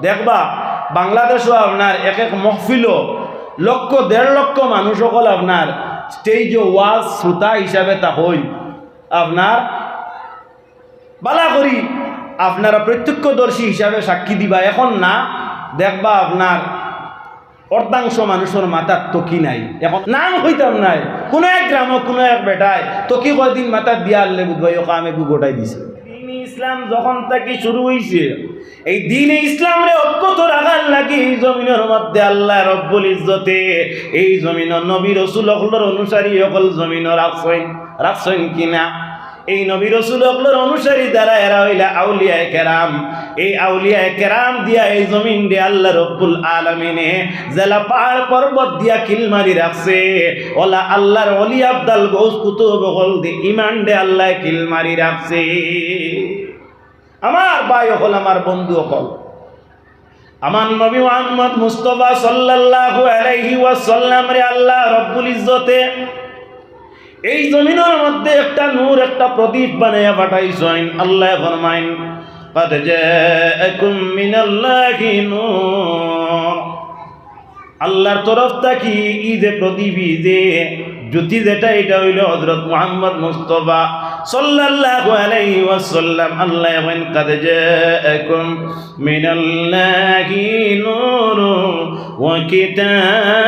দেখবা বাংলাদেশও আপনার এক এক মহফিল লক্ষ 1.5 লক্ষ মানুষ সকল আপনার স্টেজ ওয়াজ শ্রোতা হিসাবে তা হই আপনার বালা করি আপনারা প্রত্যক্ষদর্শী হিসাবে সাক্ষী দিবা। এখন না দেখবা আপনার অর্ধাংশ মানুষের মাথার তকি নাই, এখন নাম হইতাম নাই কোনো এক গ্রাম কোনো এক বেটায় তকি কয়দিন মাথার দিয়া আনলে বুধবাই ওকে আমি গোটাই দিছে। দিন ইসলাম যখন থেকে শুরু হয়েছে এই দিন ইসলামরে অক্ষত রাখার লাগি এই জমিনের মধ্যে আল্লাহ রব্বুল ইজ্জতে এই জমিনের নবী রাসূল হকলের অনুসারী সকল জমিনের রাখছেন কিনা। এই নবী রাসূল হকলের অনুসারী দ্বারা এরা হইলা আউলিয়া কেরাম। এই আউলিয়া কেরাম দিয়া এই জমিন দিয়ে আল্লাহ রব্বুল আলামিনে জেলা পাহাড় পর্বত দিয়া কিলমারি রাখছে। ওলা আল্লাহর ওলি আব্দাল গৌস কুতুব হল দি ইমান দে আল্লাহ কিলমারি রাখছে। আমার ভাই হল, আমার বন্ধু হল, আমার নবী মুহাম্মদ মুস্তাফা সাল্লাল্লাহু আলাইহি ওয়াসাল্লাম রে আল্লাহ রব্বুল ইজ্জতে এই জমিনের মধ্যে একটা নূর একটা প্রদীপ বানাইয়া পাঠাইছেন। আল্লাহ ফরমাইন قد جاءكم من الله نور। আল্লাহর তরফ থেকে এই যে প্রদীপ যে জ্যোতি যেটা এটা হইল হযরত মুহাম্মদ মুস্তাফা সাল্লাল্লাহু আলাইহি ওয়াসাল্লাম। আল্লাহ বলেন قد جاءكم من الله نور وكتاب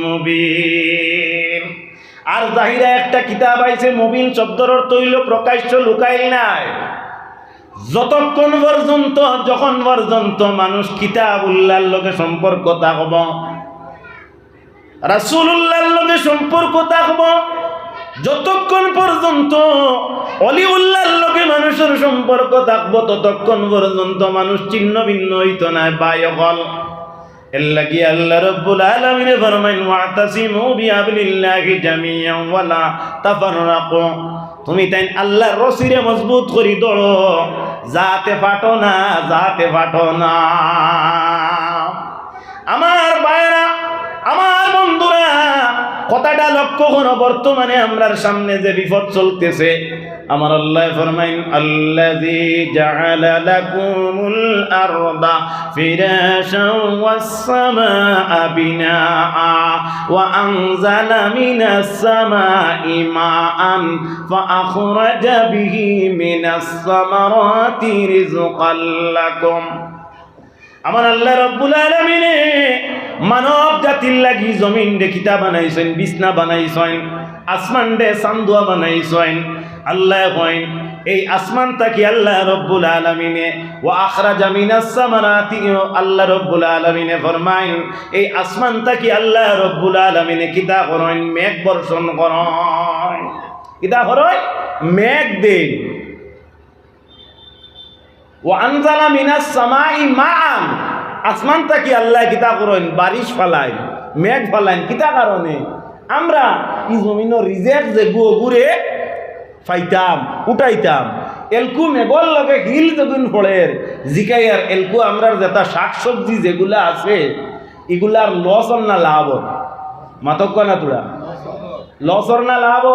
مبين। আর জাহিরা একটা কিতাব আইছে, মুবিন শব্দের অর্থ হইল প্রকাশ্য, লুকাইল নাই। যতক্ষণ পর্যন্ত যখন পর্যন্ত মানুষ কিতাবুল্লাহর লগে সম্পর্ক থাকব, রাসূলুল্লাহর লগে সম্পর্ক থাকব, যতক্ষণ পর্যন্ত অলিউল্লাহর লগে মানুষের সম্পর্ক থাকব, ততক্ষণ পর্যন্ত মানুষ ছিন্ন ভিন্ন হইতো না। বায়গল এল্লাকি আল্লাহ রব্বুল আলামিন ফরমাইন ওয়াতাসিমু বিহাবলিল্লাহি জামিআন ওয়া লা তাফাররাকু। তুমি তাই আল্লাহর রশিরে মজবুত করি ধরো, যাতে ফাটো না, যাতে ফাটো না। আমার ভাইরা, আমার বন্ধুরা, কথাটা লক্ষ্য করো। বর্তমানে আমরার সামনে যে বিপদ চলতেছে, আমার আল্লাহ ফরমাইন আল্লাযী জাআলা লাকুমুল আরদা ফিরাশাও ওয়াস সামাআ বিনাআ ওয়া আনজালা মিনাস সামাই মাআন ফাআখরাজা বিহি মিনাস সামারাতি রিজকাল লাকুম। আমার আল্লাহ রব্বুল আলামিন মানব জাতির লাগি জমিন দে কিতা বানাইছেন, বিছনা বানাইছেন, আসমান দে চান্দুয়া বানাইছেন। আল্লাহ কইন এই আসমান তাকি আল্লাহ রব্বুল আলামিনে ওয়া আখরাজা মিনাস সামারাতি, আল্লাহ রব্বুল আলামিনে ফরমাইন এই আসমান তাকি আল্লাহ রব্বুল আলামিনে কিতা করেন, মেঘ বর্ষণ করেন। কিতা করেন? মেঘ দেন। ওয়া আনজালা মিনাস সামাই মাআন, আসমান তাকি আল্লাহ কিতা করেন, বারিশ ফালাইন, মেঘ ফালাইন। কিতা কারণে? আমরা এই জমিনের রিজেক্ট যে গুড়ে ফাইতাম, উঠাইতাম, এলকু মেঘর লগে হিল যখন পড়ের জিকাই আর এলকু আমরার যেটা শাকসবজি যেগুলা আছে এগুলার লসর না লাভ? মাতক না তোরা লসর না লাভ?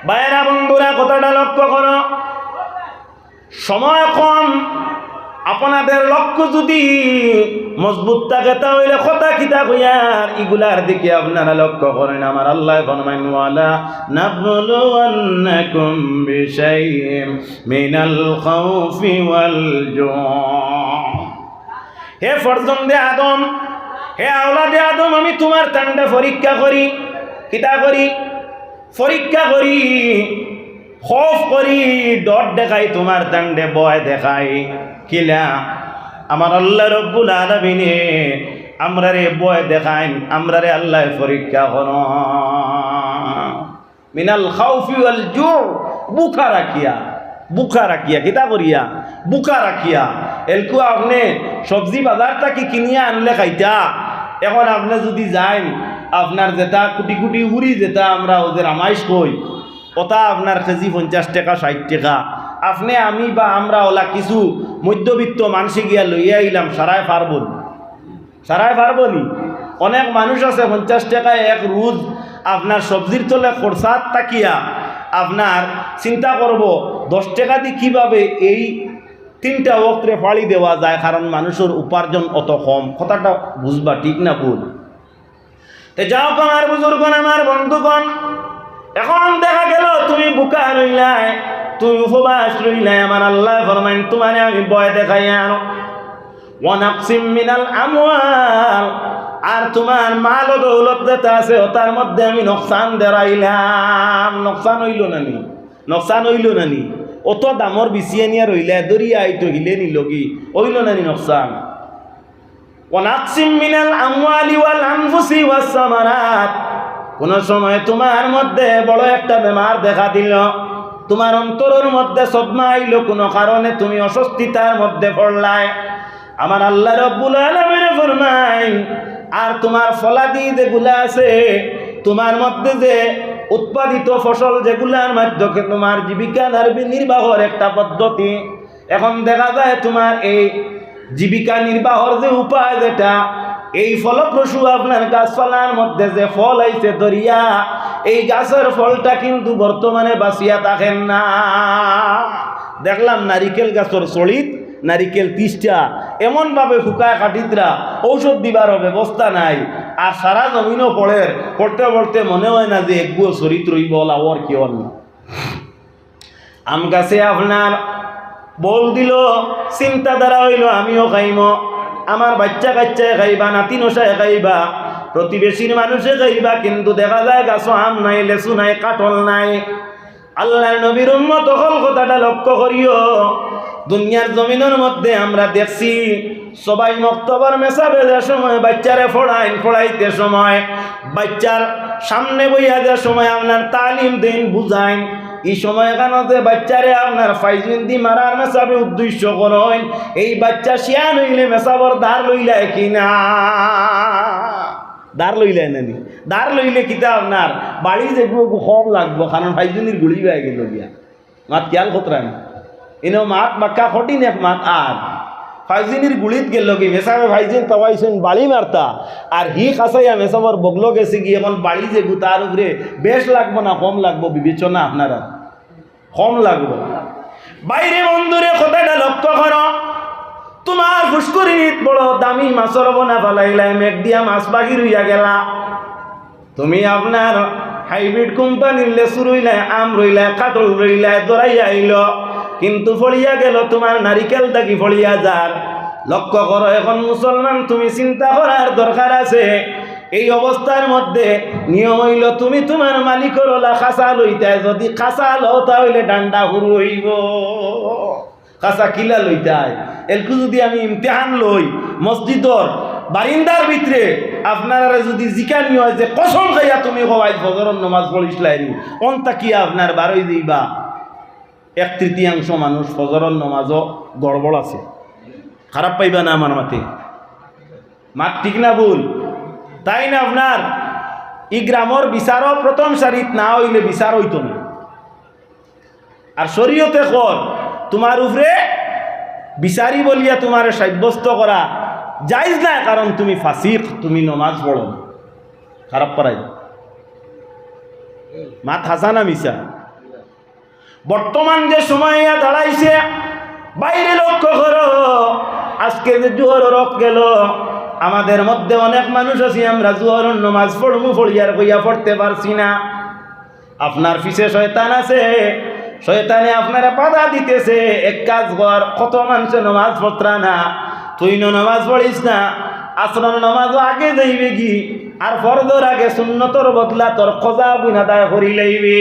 বাইরা বন্ধুরা কথাটা লক্ষ্য করো। সময় কম, আপনাদের লক্ষ্য যদি মজবুত থাকে তাহলে কথা কিতা কইয়ার এগুলার দিকে আপনারা লক্ষ্য করেন। আমার আল্লাহ ফরমাইন ওয়ালা নাবলুওয়ান্নাকুম বিশাইইন মিনাল খাউফি ওয়াল জু। হে ফরজন্দে আদম, হে আওলাদে আদম, আমি তোমার তান্ডা পরীক্ষা করি। কিতা করি? পরীক্ষা করি, খৌফ করি, ডর দেখাই, তোমার তান্ডে ভয় দেখাই। কিলা? আমার আল্লাহ রব্বুল আলামিনে আমরারে ভয় দেখাইন, আমরারে আল্লাহ পরীক্ষা করন। মিনাল খাউফি ওয়াল জু, বুকা রাখিয়া, বুকা রাখিয়া। কিতা করিয়া? বুকা রাখিয়া। এলকু আপনি সবজি বাজার থেকে কিনিয়া আনলে খাইতা। এখন আপনি যদি যাইন, আপনার যেটা কুটি কুটি উড়ি যেটা আমরা ওদের আমাইশ কই, ওটা আপনার কেজি 50 টাকা 60 টাকা। আপনি আমি বা আমরা ওলা কিছু মধ্যবিত্ত মানুষে গিয়া লইয়া আইলাম, সারাই পারবো? সারাই পারবো নি? অনেক মানুষ আছে 50 টাকায় এক রোজ আপনার সবজির তলে খরচাত তাকিয়া আপনার চিন্তা করব 10 টাকা দিয়ে কীভাবে এই 3টা ওয়াক্তে ফাড়ি দেওয়া যায়, কারণ মানুষের উপার্জন অত কম। কথাটা বুঝবা, ঠিক না ভুল? তে যাও আমার বুজুর্গণ, আমার বন্ধুগণ, এখন দেখা গেল তুমি বুকা রইলাই, তুমি উপবাস রইলাই। আমার আল্লাহ ফরমাইন তোমারে আমি ভয় দেখাই আর ওয়ানাকসিম মিনাল আমওয়াল, আর তোমার মাল ও দৌলত যেটা আছে ওটার মধ্যে আমি নকশান দেরাইলাম। নকশান হইল নানি? নকশান হইল নানি? অত দামর বিছিয়ে নিয়ে রইলে দরিয়া আইতো হিলে নিল কি হইল নানি নকশান? ওয়ানাকসিম মিনাল আমওয়ালি ওয়াল আনফুসি ওয়াস সামারাত, কোন সময় তোমার মধ্যে বড় একটা বেমার দেখা দিল, তোমার অন্তরের মধ্যে সদমা আইল, কোনো কারণে তুমি অস্বস্তিতার মধ্যে পড়লাই। আমার আল্লাহ রব্বুল আলামিন ফরমায় আর তোমার ফলাদি যেগুলা আছে, তোমার মধ্যে যে উৎপাদিত ফসল যেগুলার মাধ্যমে তোমার জীবিকা নির্বাহের একটা পদ্ধতি, এখন দেখা যায় তোমার এই জীবিকা নির্বাহের যে উপায় যেটা, এই ফলপ্রসূ আপনার গাছপালার মধ্যে যে ফল আইছে দরিয়া, এই গাছের ফলটা কিন্তু বর্তমানে বাঁচিয়া থাকেন না। দেখলাম নারিকেল গাছের চড়িত নারিকেল 30টা এমনভাবে ফুকায় কাটিতরা ঔষধ দিবার ব্যবস্থা নাই, আর সারা জমিনও পড়তে পড়তে মনে হয় না যে একগুলো চরিত রইব লাওয়ার কি অন্য। আম গাছে আপনার বল দিল, চিন্তাধারা হইল আমিও খাইম, আমার বাচ্চা কাচ্চায় খাইবা, নাতি নশায় খাইবা, প্রতিবেশীর মানুষে খাইবা, কিন্তু দেখা যায় গাছও আম নাই, লেচু নাই, কাঠল নাই। আল্লাহর নবীর উম্মত হল কথাটা লক্ষ্য করিও। দুনিয়ার জমিনের মধ্যে আমরা দেখছি সবাই মক্তবার মেসাবে যে সময় বাচ্চারে পড়াইতে সময় বাচ্চার সামনে বইয়া যে সময় আপনার তালিম দেন বুঝাইন, এই সময় এখানে বাচ্চারে আপনার ফাইজুন্দি মারার মেসাবে উদ্দেশ্য করেন, এই বাচ্চা শিয়ান হইলে মেসাবর ধার লইলায় কিনা? ধার লইলাই নানি? ধার লইলে কিতা আপনার বাড়ি যেগুলো কম লাগবো, কারণ ফাইজুনির গুড়ি হয়ে গেল গিয়া মাত খেয়াল খতরা এনেও মাত বাক্কা কঠিন এক মাত। আর ফাইজিনির গুড়িত গেল কি মেসাবে ফাইজিন পাওয়াইছেন বাড়ি মারতা, আর হি খাসাইয়া মেসাবর বগলো গেছে কি এখন বাড়ি যে তার উপরে বেশ লাগবো না কম লাগবো বিবেচনা আপনারা? কম লাগবো। বাইরে বন্ধুরে কথাটা লক্ষ্য করো, তোমার ফুসকুরিত বড় দামি মাছের বোনা ফেলাইলাই, মেঘ দিয়া মাছ বাগি রইয়া গেলা, তুমি আপনার হাইব্রিড কোম্পানির লেচু রইলাই, আম রইলাই, কাঠল রইলাই, দরাইয়া আইল, কিন্তু ফলিয়া গেল তোমার নারিকেল থাকি ফলিয়া যার। লক্ষ্য করো, এখন মুসলমান তুমি চিন্তা করার দরকার আছে। এই অবস্থার মধ্যে নিয়ম হইল তুমি তোমার মালিকের ওলা খাঁচা লইতায়, যদি খাঁচা লও তাহলে ডান্ডা হুরু হইব। খাঁচা কিলা লইতায় এলকু যদি আমি ইমতিহান লই মসজিদর বারিন্দার ভিতরে আপনারা যদি জিকানি হয় যে কসম খাইয়া তুমি হওয়াই ফজরের নামাজ পড়িসলাইনি, অন্তা কি আপনার বারোই দিবা 1/3 মানুষ ফজরের নামাজও গড়বড় আছে। খারাপ পাইবা না আমার মাতে? মাত ঠিক না ভুল? তাই না? আপনার ই গ্রামের বিচারও প্রথম সারিত না হইলে বিচার হইতো না। আর শরীয়তে কর তোমার উপরে বিচারি বলিয়া তোমার সাব্যস্ত করা জায়েজ না, কারণ তুমি ফাসিক, তুমি নমাজ পড়ো। খারাপ করাই মাত হাসানা মিশা। বর্তমান যে সময় দাঁড়াইছে বাইরে লক্ষ্য করো, আজকে যে জোহর রক গেল, আমাদের মধ্যে অনেক মানুষ আছি আমরা জোহরের নমাজ পড়মু পড়িয়ার কইয়া পড়তে পারছি না। আপনার পিছে শয়তান আছে, শয়তানে আপনারা বাধা দিতেছে, এক কাজ কর, কত মানুষ নমাজ পড়তা না, তুই নমাজ পড়িস না, আসরের নমাজও আগে যাইবে কি, আর ফরজর আগে সুন্নতর বদলা তোর খোঁজা বুনাদায় করি লাইবে।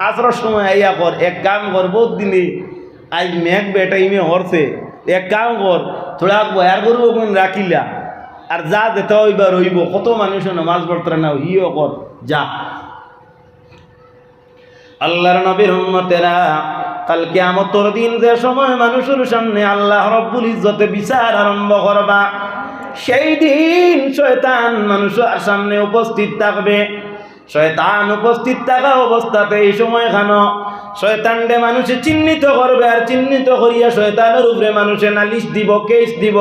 আসরের সময় আইয়া কর, এক কাম কর, বহুত দিনে আজ মেঘ বেটাইমে হরছে, এক কাম কর, থোড়া বয়ার করব কোন রাখিলা, আর যা যেতে হইবা রইব। কত মানুষ নমাজ পড়তা না, হিও কর যা। আল্লাহর নবীর উম্মতেরা, কাল কিয়ামতের দিন যে সময় মানুষের সামনে আল্লাহ রব্বুল ইজ্জতে বিচার আরম্ভ করবা, সেই দিন শয়তান মানুষের সামনে উপস্থিত থাকবে। শয়তান উপস্থিত থাকা অবস্থাতে এই সময় খানো শয়তানকে মানুষে চিহ্নিত করবে, আর চিহ্নিত করিয়া শয়তানের উপরে মানুষে নালিশ দিব, কেস দিব,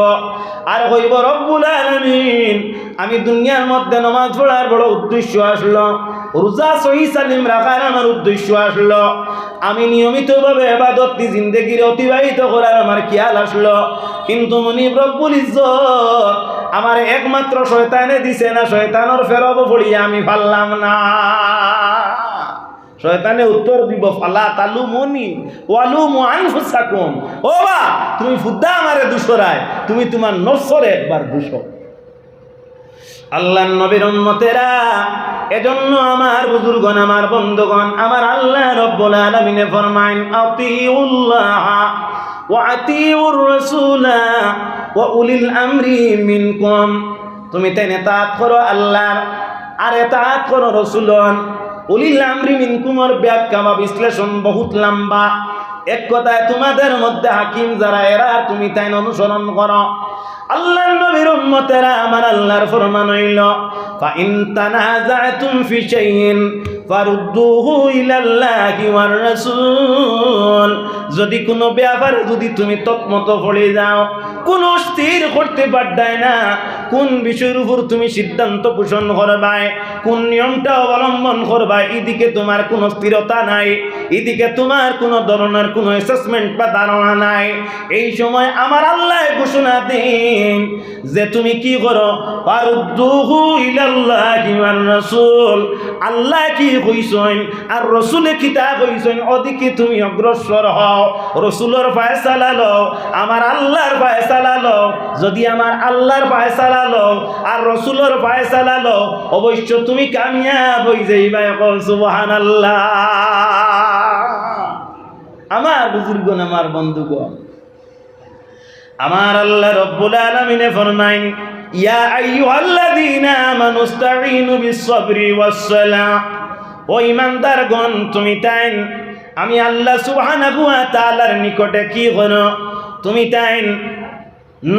আর কইব রব্বুল আলামিন আমি দুনিয়ার মধ্যে নামাজ পড়ার বড় উদ্দেশ্য আসলো, রোজা সহি সালিম রাখার আমার উদ্দেশ্য আসলো, আমি নিয়মিতভাবে ইবাদত জিন্দেগির অতিবাহিত করার আমার খেয়াল আসলো, কিন্তু মুনিব রব্বুল ইজ্জত আমার একমাত্র শয়তানে দিছে না, শয়তানের ফেরব পড়িয়া আমি পারলাম না। শয়তানে উত্তর দিব, ফালা তালুমুনি ওয়ালুমু আনফুসাকুম, ও বা তুমি ফুদ্দা আমারে দুশরায়, তুমি তোমার নফসরে একবার দুশো। আল্লাহর নবীর উম্মতেরা, এজন্য আমার বুজুর্গণ, আমার বন্ধুগণ, আমার আল্লাহ রব্বুল আলামিন ফরমায়েন, আতিউল্লাহ ওয়া আতিউর রাসূলা ওয়া উলিল আমরি মিনকুম, তুমি তাই ইতাআত করো আল্লাহর আর ইতাআত করো রাসূলন। উলিল আমরি মিনকুমের ব্যাখ্যা বা বিশ্লেষণ বহুত লম্বা। এক কথায় তোমাদের মধ্যে হাকিম যারা এরা তুমি তাই অনুসরণ করো। আল্লাহর নবীর উম্মতেরা, আমার আল্লাহর ফরমান হইল, ফা ইন তানাযাতুম ফি শাইইন ফারুদ্দুহু ইলাল্লাহি ওয়ার রাসূল, যদি কোনো ব্যাপারে যদি তুমি তৎমত পড়ে যাও, কোন স্থির করতে পারদায় না, কোন বিষয়ের উপর তুমি সিদ্ধান্ত পোষণ করবাই, কোন নিয়মটা অবলম্বন করবাই, এদিকে তোমার কোনো স্থিরতা নাই, এদিকে তোমার কোনো ধরনের কোনো অ্যাসেসমেন্ট বা ধারণা নাই, এই সময় আমার আল্লাহ ঘোষণা দিন যে তুমি কি করো, ফারুদ্দুহু ইলাল্লাহি ওয়ার রাসূল, আল্লাহ কি কইছেন আর রাসূলে কিতা কইছেন ওদিকে তুমি অগ্রসর হও, রাসূলের ফয়সালা লও, আমার আল্লাহর ফয়সালা লও। যদি আমার আল্লাহর ফয়সালা লও আর রাসূলের ফয়সালা লও, অবশ্য তুমি কামিয়াব হই যাইবা। সুবহানাল্লাহ। আমার বুজুর্গণ, আমার বন্ধুগণ, আমার আল্লাহ রব্বুল আলামিন ফরমাইন, ইয়া আইয়ুহাল্লাযীনা আমানু ইসতাঈনু বিস-সাবরি ওয়াস-সালাহ, ও ঈমানদারগণ, তুমি তাই আমি আল্লাহ সুবহানাহু ওয়া তাআলার নিকটে কি করো, তুমি তাই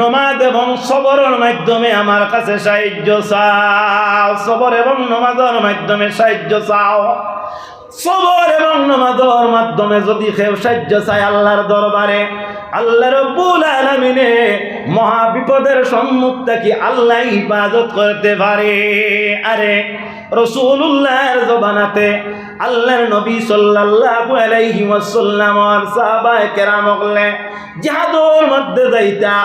নমাজ এবং সবরের মাধ্যমে আমার কাছে সাহায্য চাও। সবর এবং নমাজের মাধ্যমে সাহায্য চাও। সবর এবং নামাজের মাধ্যমে যদি কেউ সাহায্য চায় আল্লাহর দরবারে, আল্লাহ রব্বুল আলামিনে মহা বিপদের সম্মুখ থেকে আল্লাহ ইবাদত করতে পারে। আরে রাসূলুল্লাহর জবানাতে আল্লাহর নবী সাল্লাল্লাহু আলাইহি ওয়াসাল্লাম আর সাহাবায়ে কেরাম হলে জিহাদের মধ্যে যাইতা,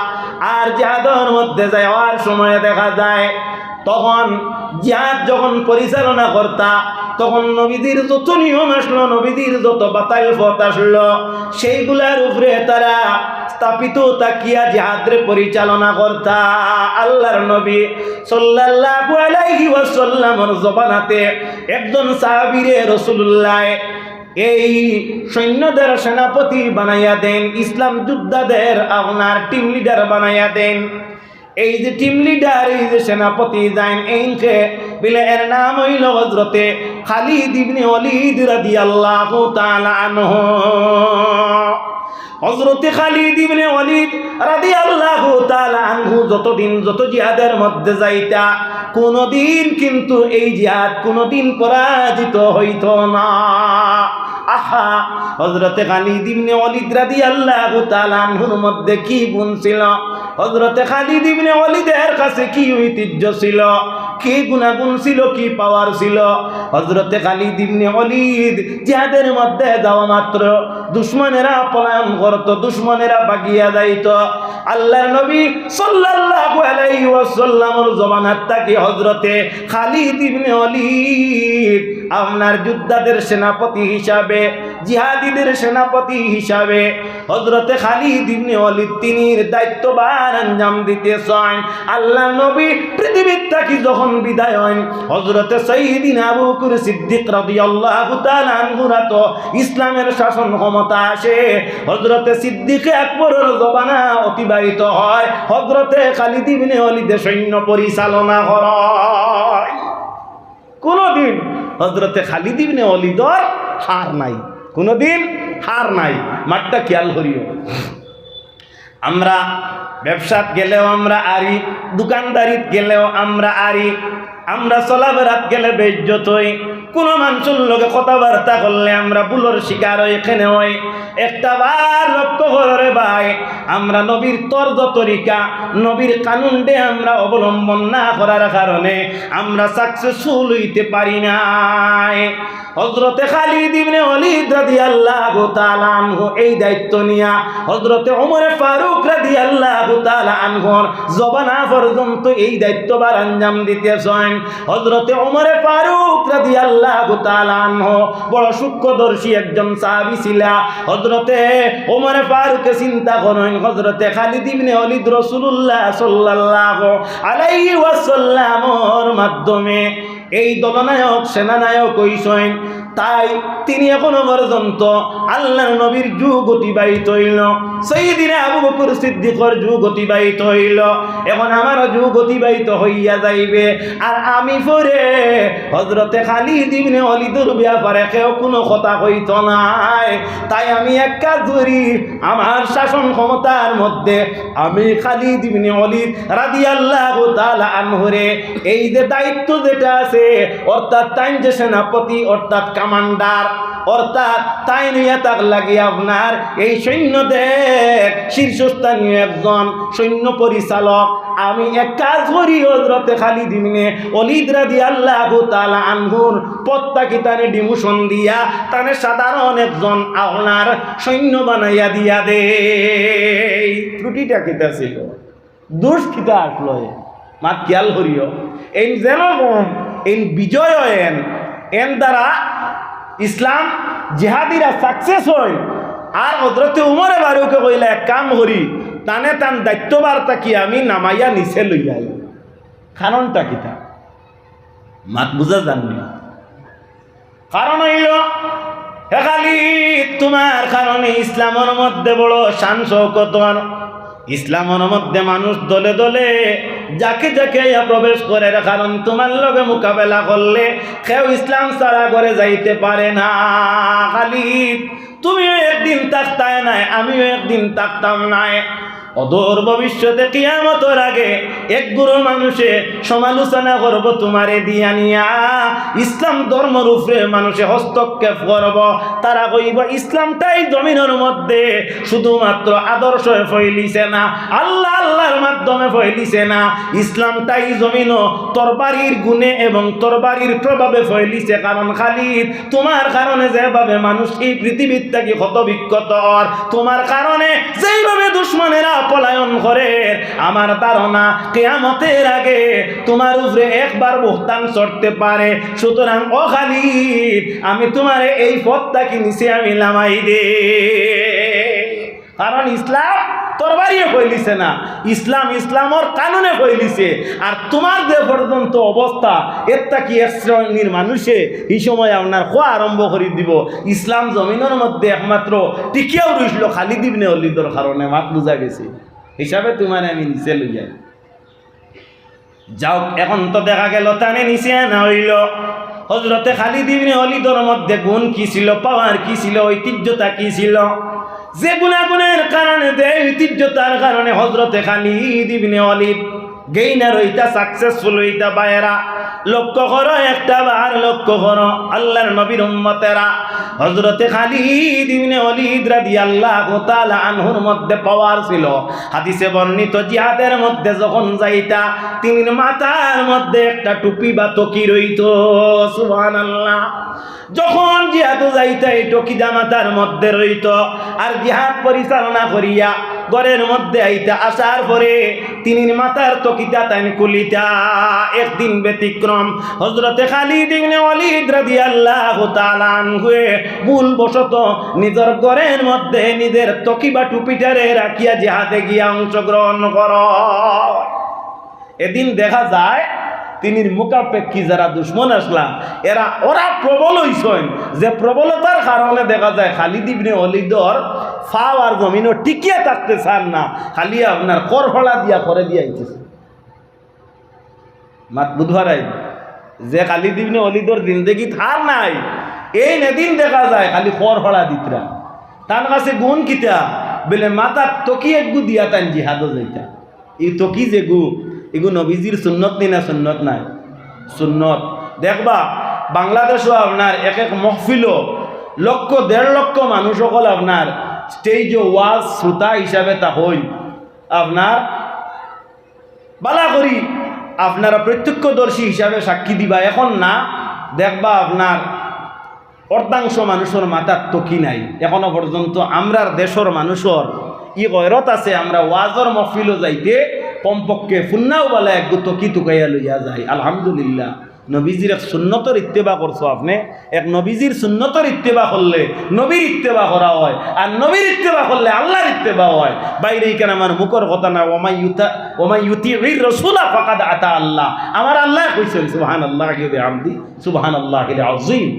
আর জিহাদের মধ্যে যাওয়ার সময় দেখা যায় তখন জিহাদ যখন পরিচালনা করতা, তখন নবীদের যত নিয়ম আসলো, নবীদের যত বাতাল পথ আসলো, সেইগুলার উপরে তারা স্থাপিত তাকিয়া জিহাদরে পরিচালনা করতা। আল্লাহর নবী সাল্লাল্লাহু আলাইহি ওয়াসাল্লামের জবানাতে একজন সাহাবীরে রাসূলুল্লাহ এই সৈন্যদের সেনাপতি বানাইয়া দেন, ইসলাম যোদ্ধাদের আপনার টিম লিডার বানাইয়া দেন। এই যে টিম লিডার, এই যে সেনাপতি যান, এইকে বলে এর নাম হইল হযরতে খালিদ ইবনে ওয়ালিদ রাদিয়াল্লাহু তাআলা আনহু। হযরতে খালিদ ইবনে ওয়ালিদ রাদিয়াল্লাহু তাআলা আনহু যতদিন যত জিহাদের মধ্যে যাইতা, কোনদিন কিন্তু এই জিহাদ কোনদিন পরাজিত হইত না। আহা, হযরতে খালিদ ইবনে ওয়ালিদ রাদিয়াল্লাহু তাআলা আনহুর মধ্যে কি গুণ ছিল, হযরতে খালিদ ইবনে ওয়ালিদের কাছে কি ঐতিহ্য ছিল, কি গুণাগুণ ছিল, কি পাওয়ার ছিল। হযরতে খালিদ ইবনে ওয়ালিদ জিহাদের মধ্যে যাওয়া মাত্র দুশমনেরা পলায়ন করত, দুশমনেরা ভাগিয়া যাইত। আল্লাহর নবী সাল্লাল্লাহু আলাইহি ওয়াসাল্লামের জবানাত থেকে হযরতে খালিদ ইবনে ওয়ালিদ আপনার যোদ্ধাদের সেনাপতি হিসাবে, জিহাদীদের সেনাপতি হিসাবে হযরতে খালিদ ইবনে ওয়ালিদ তিনি দায়িত্বভার আঞ্জাম দিতেছেন। আল্লাহর নবী পৃথিবীর থেকে যখন বিদায় হন, হযরতে সাইয়্যিদিনা আবু বকর সিদ্দিক রাদিয়াল্লাহু তাআলা আনহু তো ইসলামের শাসন ক্ষমতা আসে। হযরতে সিদ্দিক আকবরের জবানা অতিবাহিত হয়, হযরতে খালিদ ইবনে ওয়ালিদের সৈন্য পরিচালনা হয়। কোনদিন হযরতে খালিদ ইবনে ওয়ালিদের হার নাই, কোনদিন হার নাই। মাঠটা খেয়াল করিও। আমরা ব্যবসাত গেলেও আমরা আরি, দোকানদারিত গেলেও আমরা আরি, আমরা চলাফেরাত গেলে বেইজ্জত হই, কোনো মানুষের লগে কথাবার্তা করলে আমরা ভুলের শিকার হই, এখানে হই। একটা বার লক্ষ্য করে ভাই, আমরা নবীর তর্জ তরিকা, নবীর কানুন দে আমরা অবলম্বন না করার কারণে আমরা সাকসেসফুল হইতে পারি নাই। হযরতে খালিদ ইবনে ওয়ালিদ রাদিয়াল্লাহু তাআলা আনহু এই দায়িত্ব নিয়া হযরতে ওমর ফারুক রাদিয়াল্লাহু তাআলা আনহুর জবানা পর্যন্ত এই দায়িত্বভার আঞ্জাম দিতেছেন। হযরতে ওমর ফারুক রাদিয়াল্লাহু তাআলা আনহু বড় সূক্ষ্মদর্শী একজন সাহাবী ছিলেন। হযরতে ওমর ফারুক চিন্তা করেন হযরতে খালিদ ইবনে ওয়ালিদ রাসূলুল্লাহ সাল্লাল্লাহু আলাইহি ওয়াসাল্লামের মাধ্যমে এই দলনায়ক সেনানায়ক হইছেন, তাই তিনি এখনো পর্যন্ত আল্লাহর নবীর যুগ অতিবাহিত হইল, সাইয়্যিদিনা আবু বকর সিদ্দিকের যুগ অতিবাহিত হইল, এখন আমার যুগ অতিবাহিত হইয়া যাইবে। আর আমি পরে হযরতে খালিদ ইবনে ওয়ালিদের ব্যাপারে কেউ কোনো কথা কইত নাই, তাই আমি এক কাজ করি, আমার শাসন ক্ষমতার মধ্যে আমি খালিদ ইবনে ওয়ালিদ রাদিয়াল্লাহু তাআলা আনহুরে এই যে দায়িত্ব যেটা আছে, অর্থাৎ তাইন যে সেনাপতি অর্থাৎ কমান্ডার, অর্থাৎ তাই নিয়ে তাক লাগে আপনার এই সৈন্যদের শীর্ষস্থানীয় একজন সৈন্য পরিচালক, আমি এক কাজ করি হযরতে খালিদ ইবনে ওয়ালিদ রাদিয়াল্লাহু তাআলা আনহুর পদটাকে তানে ডিমোশন দিয়া তানে সাধারণ একজন আপনার সৈন্য বানাইয়া দিয়া দে। ত্রুটিটা কিতা ছিল, দোষ কিতা আসলো, মাত খেয়াল করিও। এই যেন এই বিজয় এন দ্বারা ইসলাম জিহাদিরা সাকসেস হয়। আর হযরতে উমরে ফারুকে কইলা এক কাম করি, তানে তান দায়িত্ববার্তা কি আমি নামাইয়া নিচে লইয়া আই। কারণটা কিতা মাত বুঝা জাননি। কারণ হইল হে খালিদ, তোমার কারণে ইসলামের মধ্যে বড় শান শৌকত, ইসলামের মধ্যে মানুষ দলে দলে যাকে যাকে প্রবেশ করে, কারণ তোমার লগে মোকাবেলা করলে কেউ ইসলাম ছাড়া করে যাইতে পারে না। খালিদ, তুমিও একদিন থাকতাই নাই, আমিও একদিন থাকতাম নাই। অদূর ভবিষ্যতে কিয়ামতের আগে এক গুরু মানুষে সমালোচনা করব তোমারে দিয়া নিয়া, ইসলাম ধর্মের উপরে মানুষে হস্তক্ষেপ করব, তারা কইব ইসলামটাই জমিনের মধ্যে শুধুমাত্র আদর্শ ফেলিছে না, আল্লাহ আল্লাহর মাধ্যমে ফেলিছে না, ইসলামটাই জমিনও তরবারির গুণে এবং তরবারির প্রভাবে ফেলিছে। কারণ খালিদ, তোমার কারণে যেভাবে মানুষ এই পৃথিবীর থেকে ক্ষতবিক্ষত, তোমার কারণে যেইভাবে দুশ্মনেরা পলায়ন করে, আমার ধারণা কিয়ামতের আগে তোমার উপরে একবার বুহতান চড়তে পারে। সুতরাং ও খালিদ, আমি তোমার এই পথটাকে নিচে আমি নামাই দে। কারণ ইসলাম তরবারিও কইলিছে না, ইসলাম ইসলামর কানুনে কইলিছে। আর তোমার যে পর্যন্ত অবস্থা, এটা কি এক শ্রেণীর মানুষে এই সময় আপনার খোয়া আরম্ভ করে দিব। ইসলাম জমিনের মধ্যে একমাত্র টিকিয়াও রইল খালিদ ইবনে ওয়ালিদের কারণে। মাত বুঝা গেছে হিসাবে তোমার আমি নিচে লইয়া যাও। এখন তো দেখা গেল তানে নিচে না হইল। হযরতে খালিদ ইবনে ওয়ালিদের মধ্যে গুণ কি ছিল, পাওয়ার কি ছিল, ঐতিহ্যতা কি ছিল, যে গুণাগুণের কারণে, যে ঐতিহ্যতার কারণে হযরতে খালিদ ইবনে ওয়ালিদ গেইনার হইতা সাকসেসফুল হইতা। বায়েরা লক্ষ্য করো, একটা বার লক্ষ্য করো আল্লাহর নবীর উম্মতেরা, হযরতে খালিদ ইবনে ওয়ালিদ রাদিয়াল্লাহু তাআলা আনহুর মধ্যে পাওয়ার ছিল। হাদিসে বর্ণিত জিহাদের মধ্যে যখন যাইতা, তিনি মাথার মধ্যে একটা টুপি বা তকি রইত। সুবহানাল্লাহ। যখন জিহাদে যাইতা এই টকিটা মাথার মধ্যে রইত, আর জিহাদ পরিচালনা করিয়া ঘরের মধ্যে আইতা, আসার পরে তিনি মাথার তকিটা তাই কুলিতা। একদিন ব্যতিক্রম, হযরতে খালিদ ইবনে ওয়ালিদ রাদিয়াল্লাহু তাআলা আনহু ভুলবশত নিজের ঘরের মধ্যে নিজের তকি বা টুপিটারে রাখিয়া জিহাদে গিয়া অংশগ্রহণ কর। এদিন দেখা যায় তিনির মুখাপেক্ষী যারা দুশ্মন আসলাম, ওরা প্রবল হইছেন, যে প্রবলতার কারণে দেখা যায় খালিদ ইবনে ওয়ালিদর ফাও আর জমিনও টিকিয়া থাকতে চান না, খালি আপনার করফলা দিয়া করে দিয়া আইতেছে। মাত বুধবারাই যে খালিদ ইবনে ওয়ালিদর জিন্দেগি থার নাই, এই নেদিন দেখা যায় খালি করফলা দিতরা। তার কাছে গুণ কিতা বলে মাথার তকি একগু দিয়া তান জিহাদও যাইতা। এই তকি যে গু, এগু নবীজির সুন্নত নি না সুন্নত নাই? সুন্নত। দেখবা বাংলাদেশও আপনার এক এক মহফিলও লক্ষ দেড় লক্ষ মানুষ সকল আপনার স্টেজ ওয়াজ শ্রোতা হিসাবে তা হই আপনার বালা করি আপনারা প্রত্যক্ষদর্শী হিসাবে সাক্ষী দিবা। এখন না দেখবা আপনার অর্ধাংশ মানুষের মাথার তকি নাই। এখনো পর্যন্ত আমরার দেশের মানুষের গয়রত আছে, আমরা ওয়াজর মহফিলও যাইতে কমপক্ষে ফুন্নাও বলে এক তকি তুকাইয়া লইয়া যায়। আলহামদুলিল্লাহ, নবীজির এক সুন্নতর ইত্তেবা করছো আপনি। এক নবীজির সুন্নতর ইত্তেবা করলে নবীর ইত্তেবা করা হয়, আর নবীর ইত্তেবা করলে আল্লাহর ইত্তেবা হয়। বাইরে কেন আমার মুখর কথা না, ওমাই ইউতিউর রাসূলা ফাকাদ আতা আল্লাহ। আমার আল্লাহ কইছেন সুবহানাল্লাহি ওয়া বিহামদি সুবহানাল্লাহিল আযীম।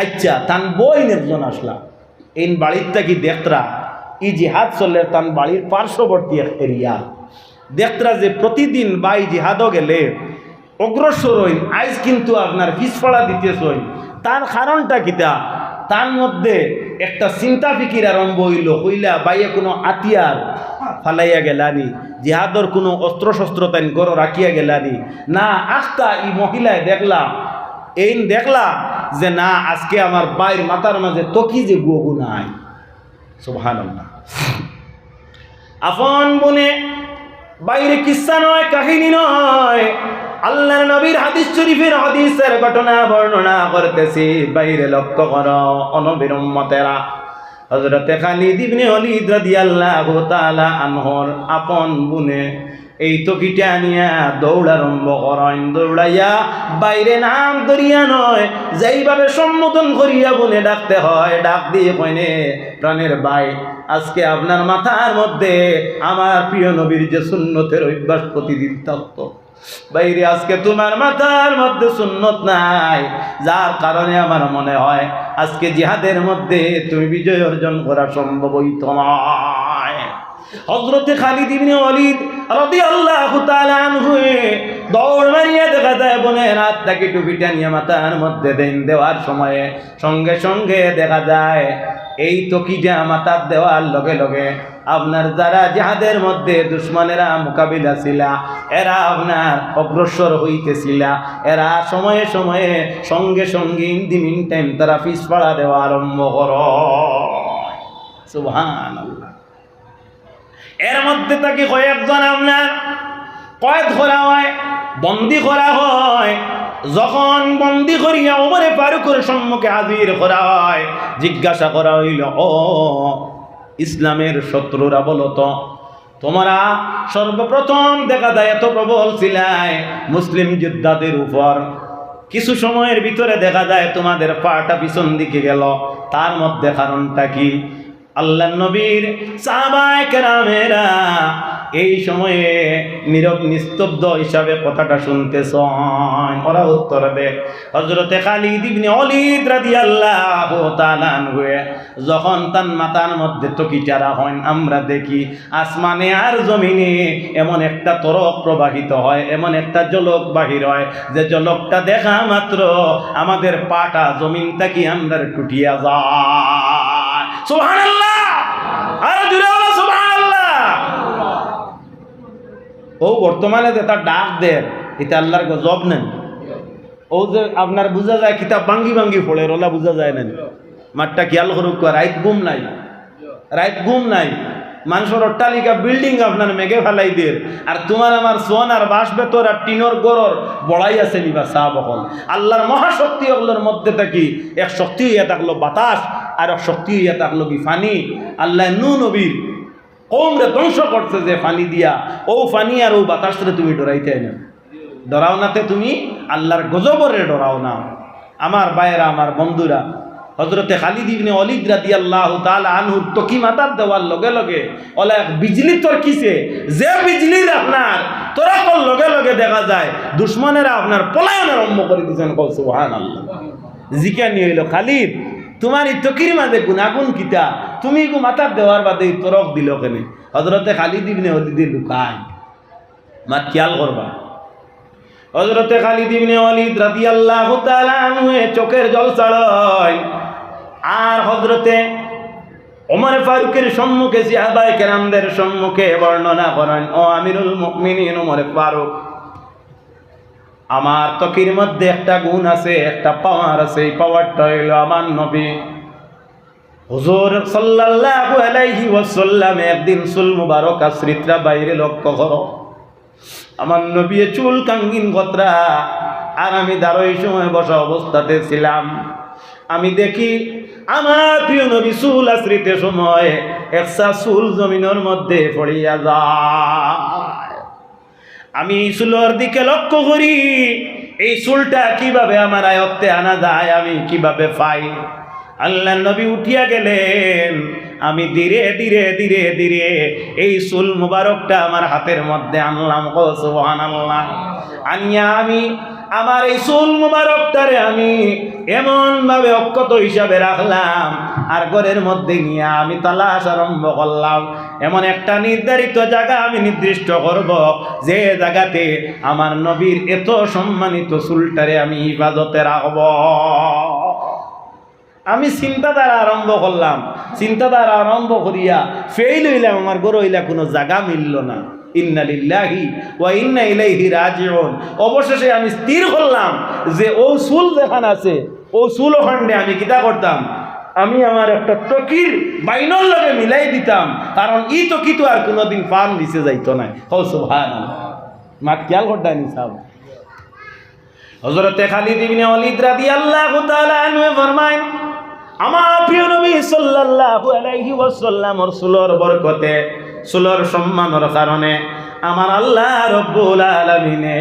আচ্ছা, তান বইন একজন আসলা এই বাড়িরটা কি দেখতরা ই জিহাদ চললে তান বাড়ির পার্শ্ববর্তী এক এরিয়া দেখতরা যে প্রতিদিন বাই জিহাদও গেলে অগ্রসর হইন, আইজ কিন্তু আপনার পিছপড়া দিতেছই। তার কারণটা কিতা? তার মধ্যে একটা চিন্তা ফিকির আরম্ভ হইলা বাইয়ে কোনো আতিয়ার ফালাইয়া গেলানি, জিহাদর কোনো অস্ত্রশস্ত্র তাই গড় রাখিয়া গেলানি না। আস্তা ই মহিলায় দেখলা যে না, আজকে আমার বাইর মাথার মাঝে তকি যে গুগু নাই। সুবহানাল্লাহ। আপন বনে বাইরে কিস্সা নয়, কাহিনী নয়, আল্লাহর নবীর হাদিস শরীফের হাদিসের ঘটনা বর্ণনা করতেছি। বাইরে লক্ষ্য করো অনবীর উম্মতেরা, হযরতে খালিদ ইবনে ওয়ালিদ রাদিয়াল্লাহু তাআলা আনহুর আপন বুনে এই তকিটা নিয়া দৌড় আরম্ভ করেন। দৌড়াইয়া বাইরে নাম দরিয়া নয়, যেইভাবে সম্বোধন করিয়া বুনে ডাকতে হয়, ডাক দিয়ে কইনে প্রাণের ভাই, আজকে আপনার মাথার মধ্যে আমার প্রিয় নবীর যে সুন্নতের অভ্যাস প্রতিদিন থাকতো, বাইরে আজকে তোমার মাথার মধ্যে সুন্নত নাই, যার কারণে আমার মনে হয় আজকে জিহাদের মধ্যে তুমি বিজয় অর্জন করা সম্ভব হইত নয়। হযরতে খালিদ ইবনে ওয়ালিদ রাদিয়াল্লাহু তাআলা আনহু দৌড় মারিয়া দেখা যায় বোনের হাত থেকে টুপিটা নিয়ে মাথার মধ্যে দেওয়ার সময়ে সঙ্গে সঙ্গে দেখা যায় এই তকিটা মাথার দেওয়ার লগে লগে আপনার যারা জিহাদের মধ্যে দুশ্মনেরা মোকাবিলা ছিলা, এরা আপনার অগ্রসর হইতেছিলা, এরা সময়ে সময়ে সঙ্গে সঙ্গে ইন দি মিন টাইম তারা পিছপাড়া দেওয়া আরম্ভ কর। সুবহানাল্লাহ। এর মধ্যে তাকে কয়েকজন আপনার কয়েদ করা হয়, বন্দী করা হয়। যখন বন্দী করিয়া ওমরে ফারুকের সম্মুখে হাজির করা হয়, জিজ্ঞাসা করা হইল, ও ইসলামের শত্রুরা বলো তো, তোমরা সর্বপ্রথম দেখা যায় এত প্রবল ছিলাই মুসলিম যোদ্ধাদের উপর, কিছু সময়ের ভিতরে দেখা যায় তোমাদের পাটা পিছন দিকে গেল, তার মধ্যে কারণটা কি? আল্লাহ নবীর সাহাবায়ে কেরামেরা এই সময়ে নীরব নিস্তব্ধ হিসাবে কথাটা শুনতেছ। ওরা উত্তর দেয়, হযরতে খালিদ ইবনে ওয়ালিদ রাদিয়াল্লাহু তাআলা আনহু যখন তার মাথার মধ্যে তকিটা রাখেন, আমরা দেখি আসমানে আর জমিনে এমন একটা তরক প্রবাহিত হয়, এমন একটা জলক বাহির হয়, যে জলকটা দেখা মাত্র আমাদের পাটা জমিন থেকে আমরা টুটিয়া যায়। সুবহানাল্লাহ, আর জুড়ে বলো সুবহানাল্লাহ। ও বর্তমানে যে তার ডাক দেন, এটা আল্লাহর গজব নেন। ও যে আপনার বোঝা যায় কিতাব ভাঙ্গি ভাঙ্গি পড়ে, রোলা বোঝা যায় না। মাঠটা খেয়াল করুক, রাইত ঘুম নাই, রাইত ঘুম নাই। মানুষের অট্টালিকা বিল্ডিং আপনার মেঘে ফেলাই দিয়ে, আর তোমার আমার সোন আর বাস বেতর আর টিনর গরর বড়াই আছে নিবা সাহ বকল। আল্লাহর মহাশক্তি ওগুলোর মধ্যে থাকি এক শক্তি হইয়া থাকলো বাতাস, আর এক শক্তি হইয়া থাকলো কি ফানি। আল্লাহ নবীর কওমরে ধ্বংস করছে যে ফানি দিয়া, ও ফানি আর ও বাতাসরে তুমি ডরাইতে না, ডরাও নাতে তুমি আল্লাহর গজবরে ডরাও না। আমার ভাইয়েরা, আমার বন্ধুরা, হযরতে খালিদ ইবনে ওয়ালিদ রাদিয়াল্লাহু তাআলা আনহু তকি মাথার দেওয়ার লগে লগে ওলা এক বিজলি তরকিছে, যে বিজলির আপনার তরকর লগে লগে দেখা যায় দুশ্মনেরা আপনার পলায়ন আরম্ভ করে দিয়েছেন। সুবহানাল্লাহ। জিজ্ঞাসা নিয়ে হইল, খালিদ তোমার এই তকির মাঝে গুণাগুণ কিতা, তুমি গো মাথার দেওয়ার বাদে তরক দিল কেন? হযরতে খালিদ ইবনে ওয়ালিদ লুকায়, মা খেয়াল করবা। হযরতে খালিদ ইবনে ওয়ালিদ রাদিয়াল্লাহু তাআলা আনহু চোখের জল ছাড়ায়, আর হযরতে ওমর ফারুকের সম্মুখে সাহাবায়ে কেরামদের সম্মুখে বর্ণনা করেন, ও আমিরুল মুমিনিন ওমর ফারুক, আমার তকির মধ্যে একটা গুণ আছে, একটা পাওয়ার আছে। এই পাওয়ারটা হইল আমার নবী হুজুর সাল্লাল্লাহু আলাইহি ওয়াসাল্লাম একদিন চুল মুবারক আশ্রিতরা বাইরে লক্ষ্য করো, আমার নবী চুল কাঙ্গিন গতরা, আর আমি দাঁড়াই সময় বসা অবস্থাতে ছিলাম। আমি দেখি আমার প্রিয় নবী চুল আশ্রিত সময় একটা চুল জমিনের মধ্যে পড়িয়া যায়। আমি এই চুলের দিকে লক্ষ্য করি, এই চুলটা কিভাবে আমার আয়ত্তে আনা যায়, আমি কিভাবে পাই। আল্লাহ নবী উঠিয়া গেলেন, আমি ধীরে ধীরে ধীরে ধীরে এই চুল মুবারকটা আমার হাতের মধ্যে আনলাম। সুবহানাল্লাহ। আনিয়া আমি আমার এই চুল মুবারকটারে আমি এমন ভাবে অক্ষত হিসাবে রাখলাম, আর ঘরের মধ্যে নিয়ে আমি তালাশ আরম্ভ করলাম। এমন একটা নির্ধারিত জায়গা আমি নির্দিষ্ট করব, যে জায়গাতে আমার নবীর এত সম্মানিত চুলটারে আমি হিফাজতে রাখব। আমি চিন্তাধারা আরম্ভ করলাম, চিন্তাধারা আরম্ভ করিয়া ফেইল হইলাম, আমার গরু হইলা কোনো জায়গা মিলল না। ইন্না লিল্লাহি ওয়া ইন্না ইলাইহি রাজিউন। অবশেষে আমি স্থির করলাম যে ও চুল যেখানে আছে, ও চুল ওখানে আমি কিতা করতাম, আমি আমার একটা তকির বাইনর লগে মিলাই দিতাম, কারণ ই তকি তো আর কোনোদিন পান দিছে যাইতো না। সুবহানাল্লাহ। মাত খেয়াল করতেন সাহেব। হযরতে খালিদ ইবনে ওয়ালিদ রাদিয়াল্লাহু তাআলা আনহু ফরমায়, আমার প্রিয় নবী সাল্লাল্লাহু আলাইহি ওয়াসাল্লামর চুলের বরকতে, চুলের সম্মানের কারণে আমার আল্লাহ রব্বুল আলামিনে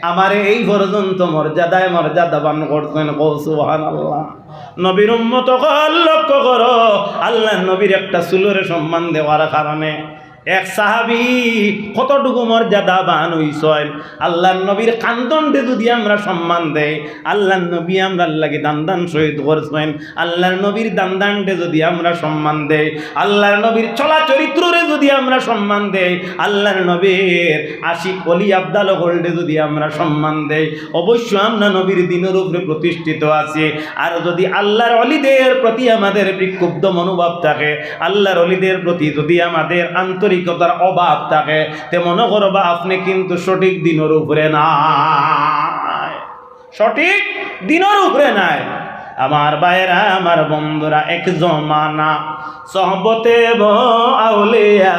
আমার এই পর্যন্ত মর্যাদাবান করছেন। সুবহানাল্লাহ। নবীর উম্মত লক্ষ্য করো, আল্লাহ নবীর একটা চুলের সম্মান দেওয়ার কারণে এক সাহাবী কতটুকু মর্যাদাবান হইছেন। আল্লাহর নবীর কান্দনকে যদি আমরা সম্মান দেই, আল্লাহর নবী আমরা আল্লাহকে দান শহীদ করছেন, আল্লাহর নবীর দানকে যদি আমরা সম্মান দেই, আল্লাহর নবীর চলা চরিত্ররে যদি আমরা সম্মান দেই, আল্লাহর নবীর আশিক অলি আবদাল গোল্ডে যদি আমরা সম্মান দেই, অবশ্যই আমরা নবীর দিনের উপরে প্রতিষ্ঠিত আছি। আর যদি আল্লাহর অলিদের প্রতি আমাদের বিক্ষুব্ধ মনোভাব থাকে, আল্লাহর অলিদের প্রতি যদি আমাদের আন্তরিকতার অভাব থাকে, তে মনে করবা আপনি কিন্তু সঠিক দিনের উপরে নাই, সঠিক দিনের উপরে নাই। আমার ভাইরা, আমার বন্ধুরা, এক জমানা সহবতে আউলিয়া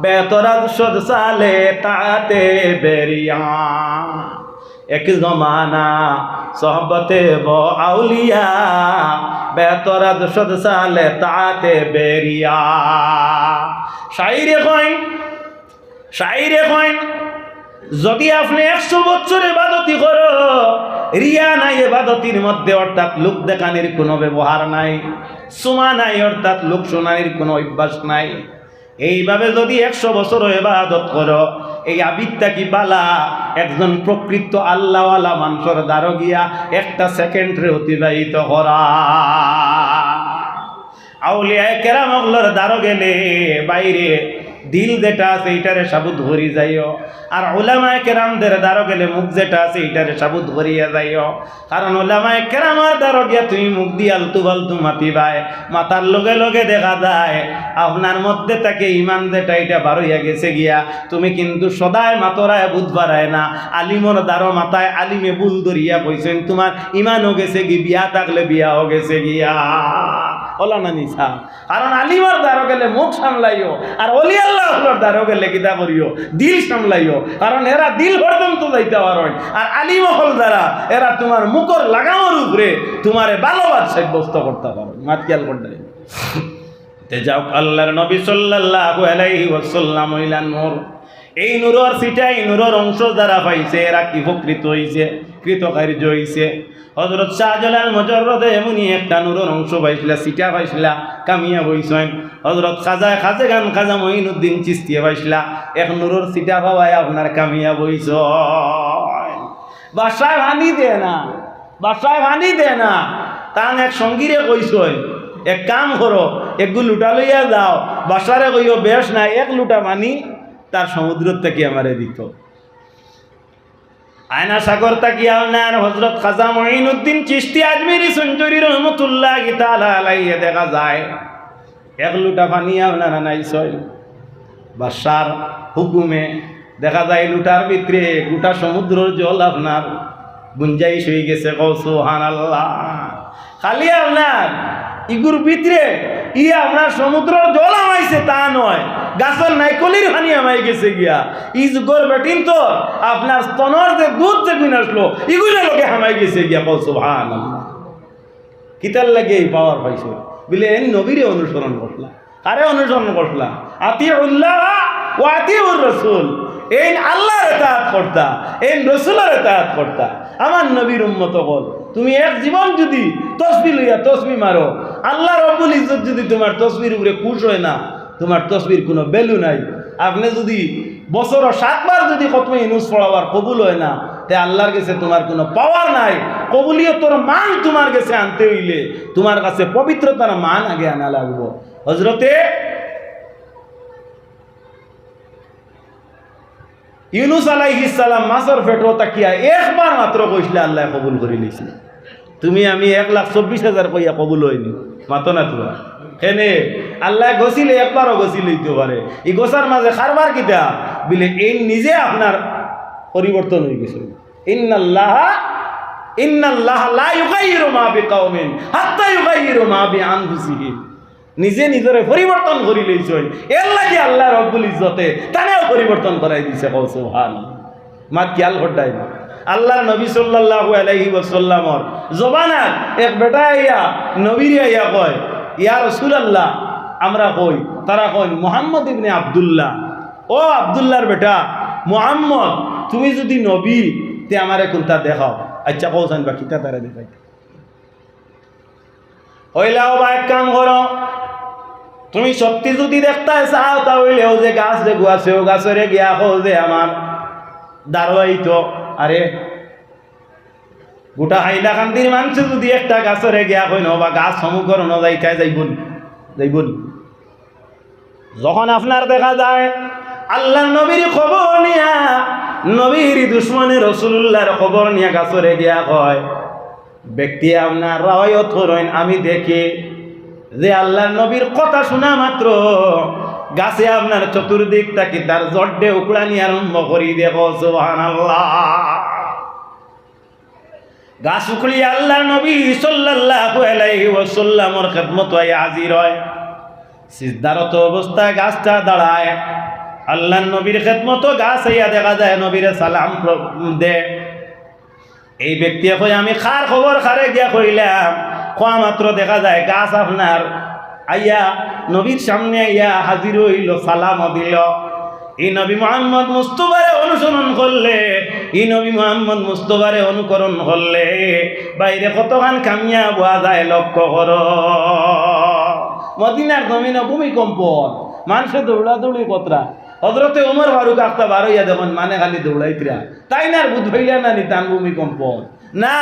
বেতরাজ সদ সালে তাতে বেরিয়া। এক জমানা সহবতে আউলিয়া বেতরাজ সদ সালে তাতে বেরিয়া। শাইরে কইন যদি আপনি 100 বছর ইবাদতি করো, রিয়া নাই ইবাদতির মধ্যে, অর্থাৎ লোক দেখানোর কোনো ব্যবহার নাই, সুমা নাই অর্থাৎ লোক শোনানোর কোনো অভ্যাস নাই, এইভাবে যদি 100 বছর ইবাদত করো, এই আবিদটা কি বালা একজন প্রকৃত আল্লাহওয়ালা মানুষের দ্বারা গিয়া একটা সেকেন্ডে অতিবাহিত করা। আউলিয়া কেরামগুলোর দ্বারা গেলে বাইরে দিল যেটা আছে এইটারে সাবুত ভরি যাইও, আর উলামায়ে কেরামদের দ্বারা গেলে মুখ যেটা আছে এইটারে সাবুত ভরিয়া যাইও। কারণ উলামায়ে কেরামের দ্বারা গিয়া তুমি মুখ দিয়ে আলতু ফালতু মাতিবাই, মাতার লগে লগে দেখা যায় আপনার মধ্যে তাকে ইমান যেটা এটা বার হইয়া গেছে গিয়া, তুমি কিন্তু সদায় মাতরায় বুধ বাড়ায় না। আলিমর দ্বারা মাথায় আলিমে বুল ধরিয়া কইছেন তোমার ইমানও গেছে গি, বিয়া থাকলে বিয়াও গেছে গিয়া, ওলা না নিছা। কারণ আলিমর দ্বারা গেলে মুখ সামলাইও, আর অলি আল্লাহর দ্বারা গেলে কিতা করিও, দিল সামলাইও। কারণ এরা দিল পর্যন্ত যাইতে পারেন, আর আলিম হল দ্বারা এরা তোমার মুখর লাগানোর উপরে তোমার ভালোবাসা সাব্যস্ত করতে পারে। মাত খেয়াল করতে যাও। আল্লাহর নবী সাল্লাল্লাহু আলাইহি ওয়াসাল্লাম হইলেন নূর। এই নূরের সিটাই নূরের অংশ যারা পাইছে এরা কি উপকৃত হইছে, কৃতকার্য হইছে। হযরত শাহজালাল মুজাররদে এমনই একটা নূরের অংশ পাইছিলা, সিটা পাইছিলা, কামিয়া বইছেন। হযরত খাজা মঈনুদ্দিন চিশতিয়া পাইছিলা, এক নূরের সিটা পাওয়ায় আপনার কামিয়া বইছ। বাসায় ভানি দে না, তান এক সঙ্গীরে কইছেন এক কাম করো, একগু লুটা লইয়া যাও, বাসারে কইও বেশ না, 1 লুটা পানি তার সমুদ্র থেকে আমারে দিত। আয়না সাগর তাকিয়া আপনার হযরত খাজা মঈনুদ্দিন চিশতি আজমিরি সেঞ্চুরি রহমতুল্লাহি তাআলা আলাইহি দেখা যায় 1 লুটা পানি আপনার আনাইছেন। বাদশার হুকুমে দেখা যায় লুটার ভিতরে গোটা সমুদ্রের জল আপনার গুঞ্জাইশ হয়ে গেছে। সুবহানাল্লাহ। খালি আপনার ইগুর ভিতরে আপনার সমুদ্রের জল আমাইছে তা নয়, গাছের নাইকলির পানি আমাই গেছে গিয়া। ই যুগর বেটিন তো আপনার স্তনের যে দুধ যে গুণ আসলো ইগুলো লোকে হামাই গেছে গিয়া। কও সুবহানাল্লাহ। কিতার লাগে এই পাওয়ার পাইছে বলে এই নবীরে অনুসরণ করলা। কারে অনুসরণ করলা? আতিউল্লাহ ওয়া আতিউর রাসূল। এই আল্লাহর ইতাআত করতা, এই রাসূলের ইতাআত করতা। আমার নবীর উম্মত হল তুমি এক জীবন যদি তসবিহ লইয়া তসবিহ মারো, আল্লাহ রব্বুল ইজ্জত যদি তোমার তসবির উপরে খুশ হয় না, তোমার তসবির কোনো ভ্যালু নাই। আপনি যদি বছর 7 বার যদি খতমে ইউনূস পড়াবার কবুল হয় না, তে আল্লাহর কাছে তোমার কোনো পাওয়ার নাই। কবুলিয়তর মান তোমার কাছে আনতে হইলে তোমার কাছে পবিত্রতার মান আগে আনা লাগবো। হযরতে ইউনূস আলাইহিস সালাম মাছের পেটও তাকিয়া একবার মাত্র কইলে আল্লাহ কবুল করে লইছে। তুমি আমি 1,24,000 কইয়া কবুল হয়নি, মাতো না তোরা কেনে? আল্লাহ গছিলে একবারও গছি লইতে পারে। এই গোসার মাঝে খারবার কিতা বিলে এই নিজে আপনার পরিবর্তন হয়ে গেছে। ইন্নাল্লাহ লা ইউগাইয়িরু মা বিকাওমিন হাত্তা ইউগাইয়িরু মা বিআনফুসিহিম। নিজে নিজরে পরিবর্তন করি লইছেন, এর লাগি আল্লাহ রব্বুল ইজ্জতে তানেও পরিবর্তন করাই দিছে। কও সুবহানাল্লাহ। মাত খেয়াল করতাই না। আল্লাহর নবী সাল্লাল্লাহু আলাইহি ওয়াসাল্লামর জবানাত এক বেটা আইয়া নবীরে আইয়া কয়, ইয়া রাসূলুল্লাহ। আমরা কই, তারা কয় মুহাম্মদ ইবনে আব্দুল্লাহ। ও আব্দুল্লাহর বেটা মুহাম্মদ, তুমি যদি নবী তে আমারে কোনটা দেখাও। আচ্ছা কওছেন বা কিতা তারা দেখাই হইলাও বা এক কাম করো, তুমি সত্যি যদি দেখতে চাও তাহলেও যে গাছ দেখো আছে ও গাছরে গিয়া কও যে আমার দাঁড়াইতো। আরে গোটা হাইলাকান্দির মানুষ যদি একটা গাছরে গিয়া কই বা গাছ সমুখর ন যাইতাই যাইবন। যখন আপনার দেখা যায় আল্লাহ নবীর খবর নিয়া, নবীর দুশ্মনে রাসূলুল্লাহর খবর নিয়া গাছরে গিয়া কয়, ব্যক্তি আপনার রাওয়ায়াত করেন আমি দেখি যে আল্লাহর নবীর কথা শোনা মাত্র গাছে আপনার চতুর্দিক তাকি তার জড্ডে উকড়ানি আরম্ভ করি। দেখো সুবহানাল্লাহ। গাছ উকড়ি আল্লাহ নবী সাল্লাল্লাহু আলাইহি ওয়াসাল্লামের খিদমত হয় হাজির হয়। সিজদারত অবস্থায় গাছটা দাঁড়ায়, আল্লাহ নবীর খিদমত গাছ আইয়া দেখা যায় নবীরে সালাম দে। এই ব্যক্তি কই আমি খার খবর খারে গিয়া কইলাম, কোয়া মাত্র দেখা যায় গাছ আপনার আইয়া নবীর সামনে আইয়া হাজির হইল, সালাম দিল। এই নবী মুহাম্মদ মুস্তাফারে অনুসরণ করলে, এই নবী মুহাম্মদ মুস্তাফারে অনুকরণ করলে বাইরে কতখান কামিয়া বোয়া যায় লক্ষ্য কর। মদিনার জমিনে ভূমিকম্প, মানুষে দৌড়াদৌড়ি কতরা। হযরতে ওমর ফারুক আখতা বারইয়া দেখুন মানে খালি দৌড়াইতরা, তাই না? বুধ হইলা না নিতান ভূমিকম্প না।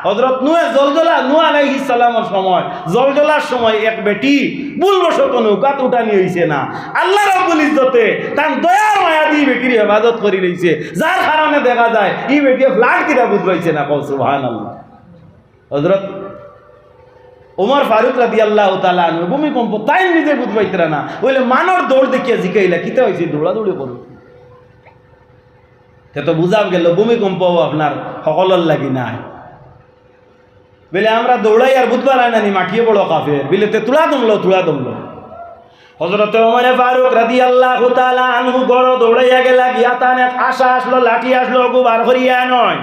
হযরত নূহ আলাইহিস সালামের সময় জলজলার সময় এক বেটি ভুলবশত নৌকাত উঠানি হইছে না, আল্লাহ রাব্বুল ইজ্জতে তার দয়ার মায়া দিয়ে বেটির ইবাদত করি রইছে, যার কারণে দেখা যায় এই বেটি ফ্লাড কিরা বুধ হইছে না। কও সুবহানাল্লাহ। হযরত ওমর ফারুক রাদিয়াল্লাহু তাআলা আনহু ভূমিকম্প তাই নিজে বুধ পাইতরা না, বলে মানর দৌড় দেখিয়া জিকাইলা কিতা হইছে, দৌড়াদৌড়ি করো। তে তো বুঝা গেল ভূমিকম্প আপনার সকলের লাগি নাই। বলে আমরা দৌড়াই আর বুধবার আয় নানি মাটিয়ে বড় কাফের, বলে তে তুলা দমলো। হযরত ওমর ফারুক রাদিয়াল্লাহু তাআলা আনহু গড় দৌড়াইয়া গেলা, গিয়া তার এক আশা আসলো, লাঠি আসলো, গুবার করিয়া নয়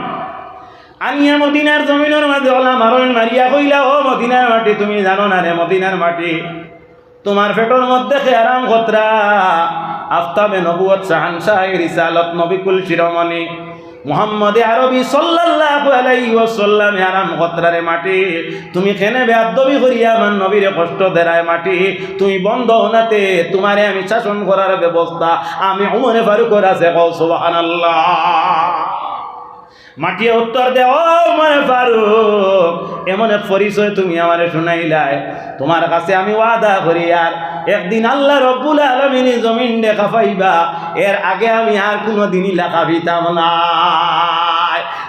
আনিয়া মদিনার জমিনের মাঝে ওলা মারণ মারিয়া কইলা, ও মদিনার মাটি তুমি জানো না রে, মদিনার মাটি তোমার পেটের মধ্যে খেয়ারাম খতরা আফতাবে নবুয়ত শাহানশাহ রিসালত নবিকুল শিরোমণি মুহাম্মদ আরবি সাল্লাল্লাহু আলাইহি ওয়াসাল্লাম হারাম খতরারে মাটি তুমি কেনে বেয়াদবি করিয়া আমার নবীরে কষ্ট দেরায় মাটি তুমি বন্ধ হনাতে তোমারে আমি শাসন করার ব্যবস্থা আমি ওমর ফারুকের আছে। কও সুবহানাল্লাহ। মাটি উত্তর দে, ও ওমর ফারুক এমন এক পরিচয় তুমি আমারে শুনাইলাই, তোমার কাছে আমি ওয়াদা করি আর একদিন আল্লাহ রব্বুল আলামিন জমিন দেখা পাইবা, এর আগে আমি আর কোনো দিনই লেখা দিতাম না।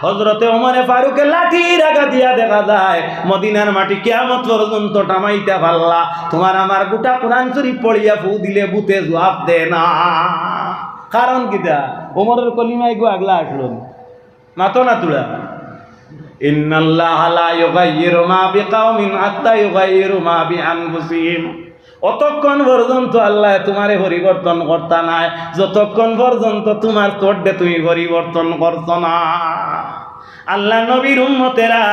হযরতে ওমর ফারুকের লাঠির আগা দিয়া দেখা যায় মদিনার মাটি কিয়ামত পর্যন্ত টামাইতে পারলা, তোমার আমার গোটা কোরআন শরীফ পড়িয়া ফু দিলে বুতে জবাব দে না। কারণ কিটা? ওমরের কলিমায় গো আগলা আসলো মাতো না তুলা। ইন্নাল্লাহা লা ইউগাইয়িরু মা বিকাওমিন হাত্তা ইউগাইয়িরু মা বিআনফুসিহিম। অতক্ষণ পর্যন্ত আল্লাহ তোমারে পরিবর্তন করতা নাই যতক্ষণ পর্যন্ত তোমার তোড়ে তুমি পরিবর্তন করছো না। আল্লাহ নবীর উম্মতেরা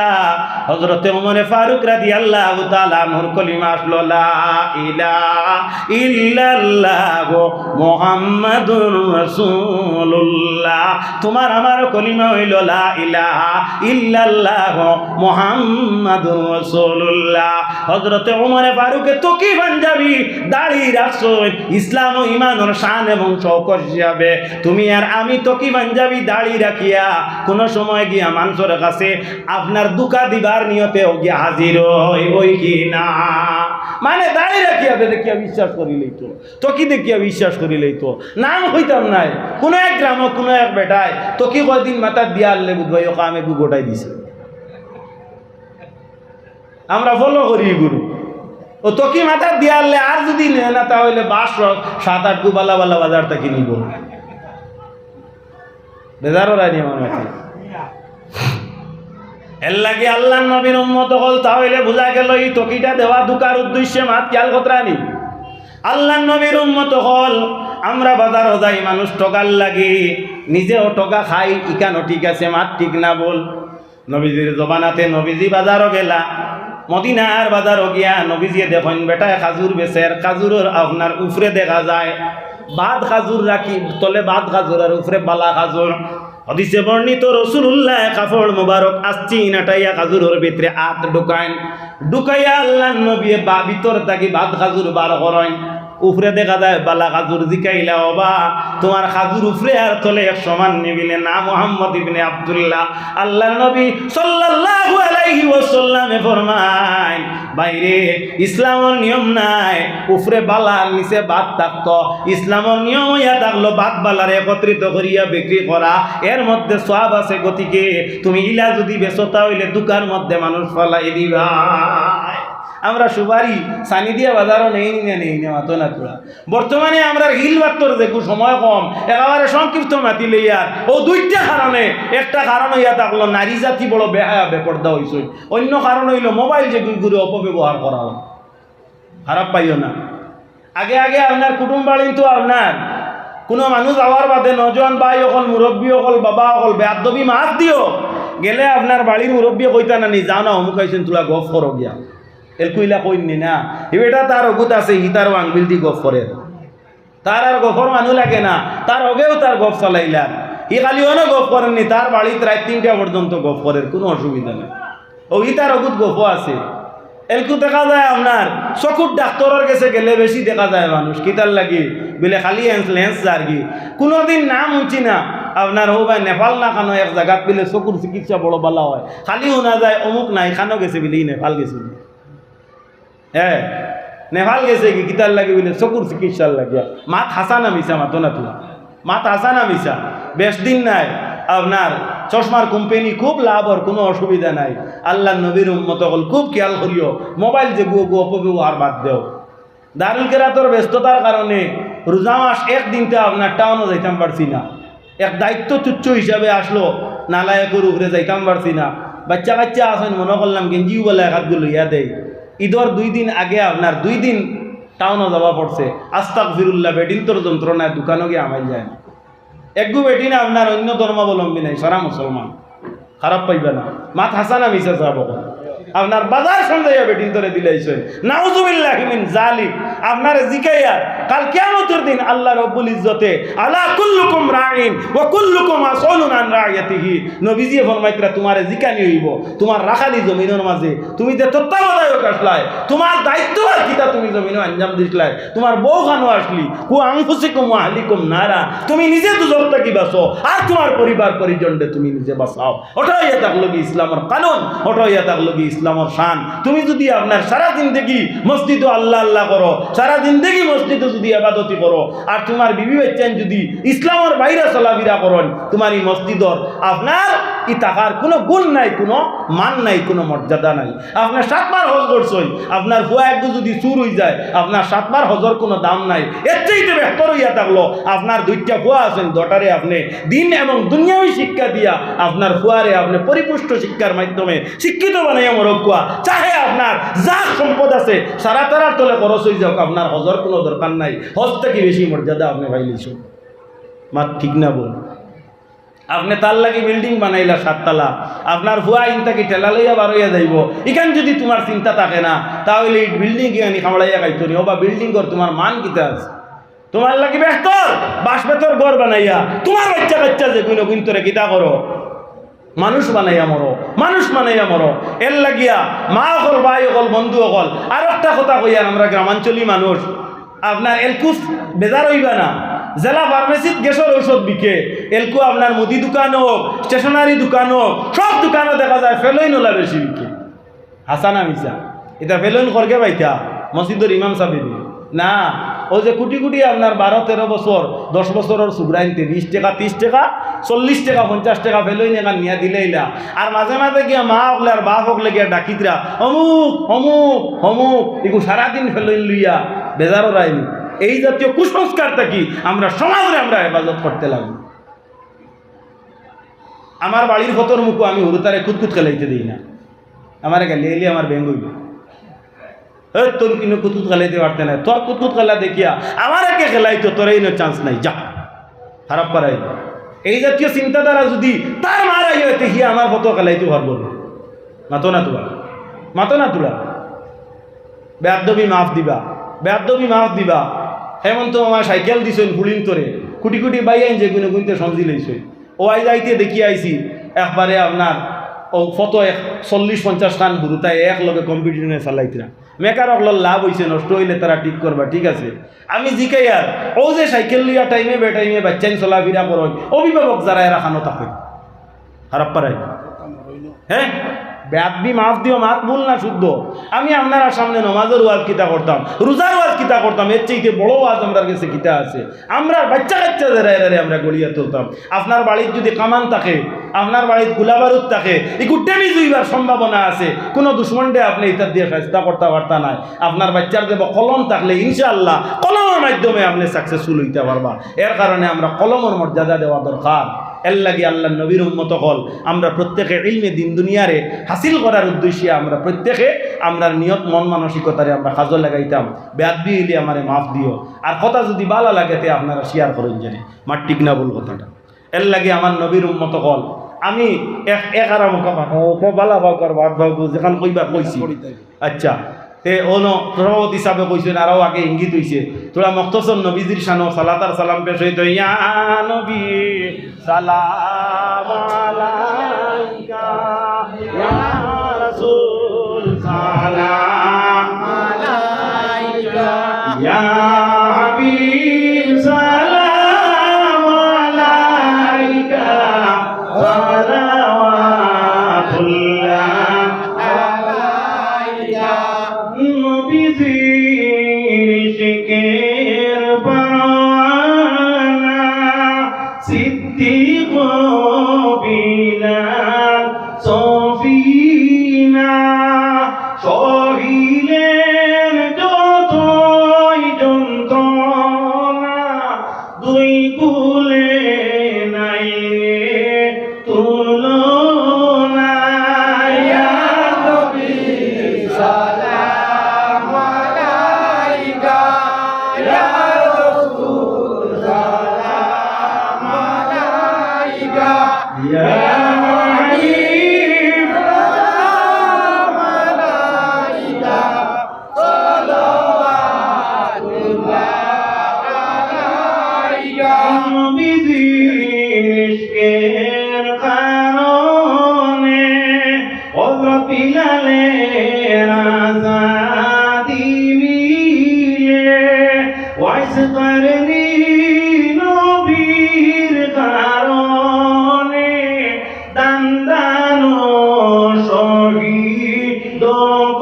হযরতে ওমর ফারুক রাদিয়াল্লাহু তাআলা আনহুর কলিমা আসলো লা ইলাহা ইল্লাল্লাহ মুহাম্মাদুর রাসূলুল্লাহ। তোমার আমার কলিমা হইল লা ইলাহা ইল্লাল্লাহ মুহাম্মাদুর রাসূলুল্লাহ। হযরতে ওমর ফারুকে তো কি পাঞ্জাবি দাড়ি রাখছো ইসলাম ও ঈমানের শান এবং শৌকত হিসাবে, তুমি আর আমি তো কি পাঞ্জাবি দাড়ি রাখিয়া কোন সময় গিয়া মানুষের কাছে আপনার দুকা দিবার নিয়তে গিয়া হাজির হই কি না? মানে দাঁড়িয়ে রাখিয়া দেখিয়া বিশ্বাস করিলেই তো কি দেখিয়া বিশ্বাস করিলেই তো নাম হইতাম নাই। কোনো এক গ্রাম কোনো এক বেটায় তো কি কয়দিন মাথা দিয়া আনলে বুধবাই ও কামে গু গোটাই দিছে। আমরা ফলো করি গুরু ও তো কি মাথা দিয়া আনলে আর যদি নেয় না তাহলে 7-8 গু বালা বালা বাজার থেকে নিব বেজারও রানি আমার মাথা। এর লাগে আল্লাহ নবীর উম্মত হল তাহলে বোঝা গেল এই তকিটা দেওয়া দুকার উদ্দেশ্যে মাত খেয়াল কতরানি। আল্লাহ নবীর উম্মত হল আমরা বাজারও যাই মানুষ টকার লাগে নিজেও টকা খাই ইকানো ঠিক আছে মাত ঠিক না বল। নবীজির জবানাতে নবীজি বাজারও গেলা মদিনার বাজারও গিয়া নবীজি দেখেন বেটায় খাজুর বেচের খাজুরের আপনার উফরে দেখা যায় বাদ খাজুর রাখি তলে বাদ খাজুর আর উফরে বালা খাজুর। হাদিসে বর্ণিত রাসূলুল্লাহ কাপড় মোবারক আসছি নাটাইয়া খাজুরের ভিতরে হাত ঢুকাইয়া আল্লাহ নবী বা ভিতর থাকি বাদ খাজুর বার করেন। উফরে দেখা যায় বালা খাজুর জিকাইলা ওবা তোমার খাজুর উফরে আর তলে এক সমান নিবিলে না মুহাম্মদ ইবনে আব্দুল্লাহ। আল্লাহর নবী সাল্লাল্লাহু আলাইহি ওয়াসাল্লামে ফরমায় বাইরে ইসলামের নিয়ম নাই উফরে বালার নিচে বাদ থাকতো, ইসলামের নিয়ম হইয়া থাকলো বাদ বালার একত্রিত করিয়া বিক্রি করা, এর মধ্যে সওয়াব আছে। গতিকে তুমি ইলা যদি বেচো তাহলে দোকান মধ্যে মানুষ ফলাই দিবা। আমরা সুপারি সানি দিয়া বাজারও নেই না মাতো না তোরা। বর্তমানে আমরা হিল বাত্তর দেখু সময় কম একেবারে সংক্ষিপ্ত মাতি লইয়ার ও দুইটা কারণে। একটা কারণ হইয়া থাকলো নারী জাতি বড় বেহায়া বেপর্দা হইছে, অন্য কারণ হইল মোবাইল যে গুলো অপব্যবহার করা হয়। খারাপ পাইও না। আগে আপনার কুটুম বাড়ি তো আপনার কোনো মানুষ যাওয়ার বাদে নজওয়ান ভাই অকল মুরব্বী অকল বাবা অকল বেয়াদবি মাছ দিও গেলে আপনার বাড়ির মুরব্বী কইতা না নি যাও না অমুক আইছেন তোলা গফ করো গিয়া এলকুইলা কইনি না এবেটা তার অগুত আছে হি তার আঙ্গুল দি গফ করে তার আর গফর মানুষ লাগে না, তার অগেও তার গফ চালাইলা ই খালি অনেক গফ করেননি তার বাড়িতে রাত 3টা পর্যন্ত গফ করেন কোনো অসুবিধা নেই। ও ই তার অগুত গফও আছে। এলকু দেখা যায় আপনার চকুর ডাক্তারের কাছে গেলে বেশি দেখা যায় মানুষ কিতার লাগি বলে খালি লেন্স যারগি কোনোদিন নাম উঠি না আপনার ও ভাই নেপাল না খানো এক জায়গাত পেলে চকুর চিকিৎসা বড় বালা হয় খালি শোনা যায় অমুক নাই খানো গেছে বলে নেপাল গেছে হ্যাঁ নেপাল গেছে কি কিতার লাগে বলে চকুর চিকিৎসার লাগিয়া মাত হাসা না মিশা মাতো না তোলা মাত হাসা না মিশা বেশ দিন নাই আপনার চশমার কোম্পানি খুব লাভ আর কোনো অসুবিধা নাই। আল্লাহ নবীর উম্মত হল খুব খেয়াল করিও মোবাইল যে গু অপব্যবহার বাদ দেও। দারুল কেরাতর ব্যস্ততার কারণে রোজা মাস একদিনতে আপনার টাউনও যাইতাম পারছি না, এক দায়িত্ব তুচ্ছ হিসাবে আসলো নালায়কের উপরে যাইতাম পারছি না। বাচ্চা কাচ্চা আসেন মনে করলাম গেঞ্জিও বলে হাতগুলো ইয়া দেয় ঈদর 2 দিন আগে আপনার 2 দিন টাউনও যাওয়া পড়ছে। আস্তাগফিরুল্লাহ বেডিন তোর যন্ত্রণায় দোকানও গিয়ে আমাই যায় না। একগু বেটি না আপনার অন্য ধর্মাবলম্বী নাই সারা মুসলমান খারাপ পাইবে না মাত হাসানা মিশা যাব আপনার বাজার সন্ধ্যাইয়া বেটিন তোরে দিলাইছেন নাউজুবিল্লাহি মিন জালিম। আপনার জিকাইয়া কাল কিয়ামতের দিন আল্লাহ রব্বুল ইজ্জতে আলা কুল্লুকুম রাঈন ওয়া কুল্লুকুম মাসউলুন আন রাইয়াতিহি নবীজি ফরমাইতরা তোমারে জিকানি হইব তোমার রাখালি জমিনের মাঝে তুমি যে তত্ত্বাবধায়ক আসলাই তোমার দায়িত্ব আর কিতা তুমি জমিনে আঞ্জাম দিছলাই তোমার বউ খানো আসলি কু আনফুসিকুম ওয়া আহলিকুম নারা তুমি নিজে দুজক থেকে বাঁচো আর তোমার পরিবার পরিজনকে তুমি নিজে বাঁচাও। ওটাই এটা থাকলো কি ইসলামের কানুন, ওটাই এটা থাকলো কি ইসলামের শান। তুমি যদি আপনার সারা জিন্দেগি মসজিদে আল্লাহ আল্লাহ করো সারা জিন্দেগি মসজিদে যদি ইবাদতি করো আর তোমার বিবি বাচ্চান যদি ইসলামের বাইরে চলাফেরা করেন তোমার এই মসজিদর আপনার ই টাকার কোনো গুণ নাই, কোনো মান নাই, কোনো মর্যাদা নাই। আপনার 7 বার হজ করছেন, আপনার ভুয়া একটু যদি চুর হয়ে যায়, আপনার 7 বার হজর কোনো দাম নাই। এর চাইতে বেহতর হইয়া থাকলো আপনার 2টা ভুয়া আছেন, দটারে আপনি দিন এবং দুনিয়াবী শিক্ষা দিয়া আপনার ভুয়ারে আপনি পরিপুষ্ট শিক্ষার মাধ্যমে শিক্ষিত বানাইয়া মরকুয়া। চাহে আপনার যা সম্পদ আছে সারা তারার তলে খরচ হয়ে যাক, আপনার হজর কোনো দরকার নাই। হজ থেকে বেশি মর্যাদা আপনি পাইলেছেন। মাত ঠিক না বল? আপনি তার লাগি বিল্ডিং বানাইলা 7 তলা, আপনার ভুয়া ইনতাকে ঠেলা লইয়া বার হইয়া যাইব। এখান যদি তোমার চিন্তা থাকে না, তাহলে এই বিল্ডিং গিয়ে খামড়াইয়া খাইতো নি। বা বিল্ডিং কর তোমার মান কিতা আছে? তোমার লাগি বেহতর বাস বেতর ঘর বানাইয়া তোমার বাচ্চা কাচ্চা যে কোনো কিন্তু কিতা করো, মানুষ বানাইয়া মরো, মানুষ বানাইয়া মরো। এর লাগিয়া মা অকল, ভাই অকল, বন্ধু অকল। আর একটা কথা কইয়ার, আমরা গ্রামাঞ্চলী মানুষ, আপনার এলকুস বেজার হইবা না। জেলা ফার্মেসিত গ্যাসের ঔষধ বিকে, এলকু আপনার মুদি দোকান হোক, স্টেশনারি দোকান হোক, সব দোকানে দেখা যায় ফেলোইন ওলা বেশি বিকে। হাসানা মিশা এটা ফেলোইন করকে পাইতা মসজিদের ইমাম সাহেব না। ও যে কোটি কোটি আপনার 12-13 বছর 10 বছরের সুগ্রাইনতে 20 টাকা 30 টাকা 40 টাকা 50 টাকা ফেলোইন এখান নিয়ে দিলেইলা। আর মাঝে মাঝে গিয়া মা হকলে আর বাপ হকলে গিয়া ডাকিতরা অমুক অমুক অমুক এগুলো সারাদিন ফেলোইন লইয়া বেজারও রায়নি। এই জাতীয় কুসংস্কার থাকি আমরা সমাজে আমরা হেফাজত করতে লাগি। আমার বাড়ির ফতর মুখো আমি হুরুতারে কুতকুত খেলাইতে দিই না। আমার গালি আমার ব্যাঙ্গ হইল, তোর কিন্তু কুতকুত খেলাইতে পারতে না, তোর কুতকুত খেলা দেখিয়া আমার একে খেলাইতো, তোর এই চান্স নাই, যা খারাপ করাই। এই জাতীয় চিন্তাধারা যদি তার মারাই হইতে হিয়া আমার ফটো খেলাইতে পারবো না। মাতো না তোলা, মাতো না তোলা, বেয়াদবি মাফ দিবা, বেয়াদবি মাফ দিবা। হেমন্ত আমার সাইকেল দিছেন ফুলিং তোরে কুটি কুটি বাই আইন যে কোনো গুনতে সমঝি লইছে। ও আই যাইতে দেখি আইছি একবারে আপনার ও ফটো 40-50 খান হুরুতায় এক লগে কম্পিটিশনে চালাইতরা। মেকার অকল লাভ হয়েছে, নষ্ট হইলে তারা ঠিক করবা, ঠিক আছে। আমি জিকাই আর ও যে সাইকেল লইয়া টাইমে বেটাইমে বাচ্চাইন চলাফিরা করেন, অভিভাবক যারা এরা খানো থাকে খারাপ পারাই। হ্যাঁ বেয়াদবি মাফ দিও, মাত ভুল না শুদ্ধ। আমি আপনারা সামনে নমাজের ওয়াজ কিতা করতাম, রোজার ওয়াজ কিতা করতাম, এর চাইতে বড় ওয়াজ আমার কাছে কিতা আছে। আমরা বাচ্চা কাচ্চা যারা এরারে আমরা গড়িয়া তুলতাম। আপনার বাড়ির যদি কামান থাকে, আপনার বাড়ির গোলাবারুদ থাকে, এগুলো টেমি জুইবার সম্ভাবনা আছে। কোনো দুশ্মনডে আপনি ইতার দিয়ে চেষ্টা করতে পারতা নাই। আপনার বাচ্চার দেব কলম থাকলে ইনশাআল্লাহ কলমের মাধ্যমে আপনি সাকসেসফুল হইতে পারবা। এর কারণে আমরা কলমের মর্যাদা দেওয়া দরকার। এর লাগে আল্লাহ নবীর উম্মত হল আমরা প্রত্যেকে ইলমে দিন দুনিয়ারে হাসিল করার উদ্দেশ্যে আমরা প্রত্যেকে আমরা নিয়ত মন মানসিকতারে আমরা কাজে লাগাইতাম। বেয়াদবি হইলে আমারে মাফ দিও। আর কথা যদি ভালো লাগেতে আপনারা শেয়ার করেন জানি, মার ঠিক না বল কথাটা। এর লাগে আমার নবীর উম্মত হল আমি এক আরাম বালা ভাও কর ভাত ভাও যেখান কইবার কইছি। আচ্ছা তে অন সভাপতি হিসাবে কইছেন, আরও আগে ইঙ্গিত হইছে তোরা মখতসর নবীজির শানো সালাত আর সালাম পেশ হইতো। ইয়া নবী সালাম আলাইকা, ইয়া রাসূল সালাম আলাইকা, ইয়া হাবিব সালাম আলাইকা, সালাওয়াতুল্লাহ আলাইকা। নবীজির ইশকের পরওয়ানা সিদ্দিক বিলাল সফিনা সহিলেন যতই যন্ত্রণা, দুই কুলে নাই তুলনা। ইয়া নবী সালাম আলাইকা, ইয়া রাসূল সালাম আলাইকা, ইয়া হাবিব সালাম আলাইকা, সালাওয়াতুল্লাহ আলাইকা। নবীজির ইশকের কারণে হযরত বিলালের আযাদি মিলে, ওয়াইস করনি নবীর কারণে দান্দানো শহীদ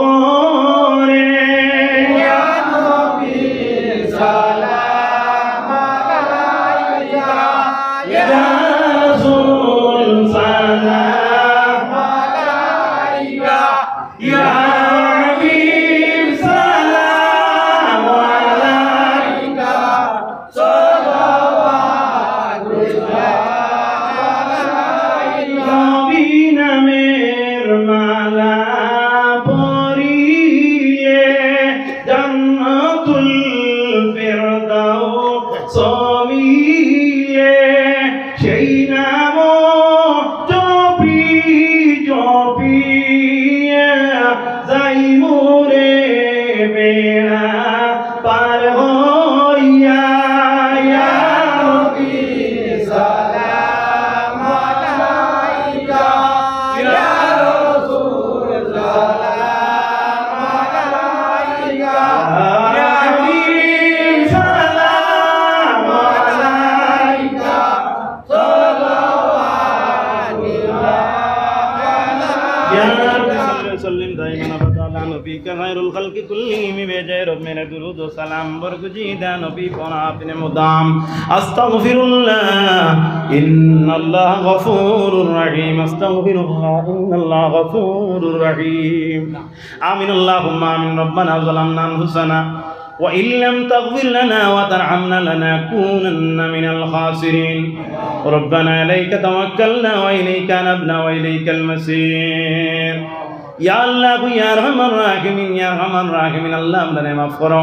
করে। ইয়া নবী সালাম আলাইকা, ইয়া রাসূল সালাম সমিয়ে সেই নাম জপি জপিয়ে যাই মোরে বেড়া পার হইয়া ইয়া নবী সালাম আলাইকা ইয়া রাসূল সালাম আলাইকা ইয়া হাবিব সালাম আলাইকা وسلم دائما ابدا على نبيك خير الخلق كلهم بجاه رب من درود وسلام برگزیدہ نبی پانا اپنے مدام استغفر الله ان الله غفور رحيم استغفر الله ان الله غفور رحيم آمين اللهم آمين ربنا ظلمنا انفسنا وإن لم تغفر لنا وترحمنا لنكونن من الخاسرين ربنا إليك توكلنا وإليك أنبنا وإليك المصير يا الله يا أرحم الراحمين يا أرحم الراحمين الله আমাদের মাফ করো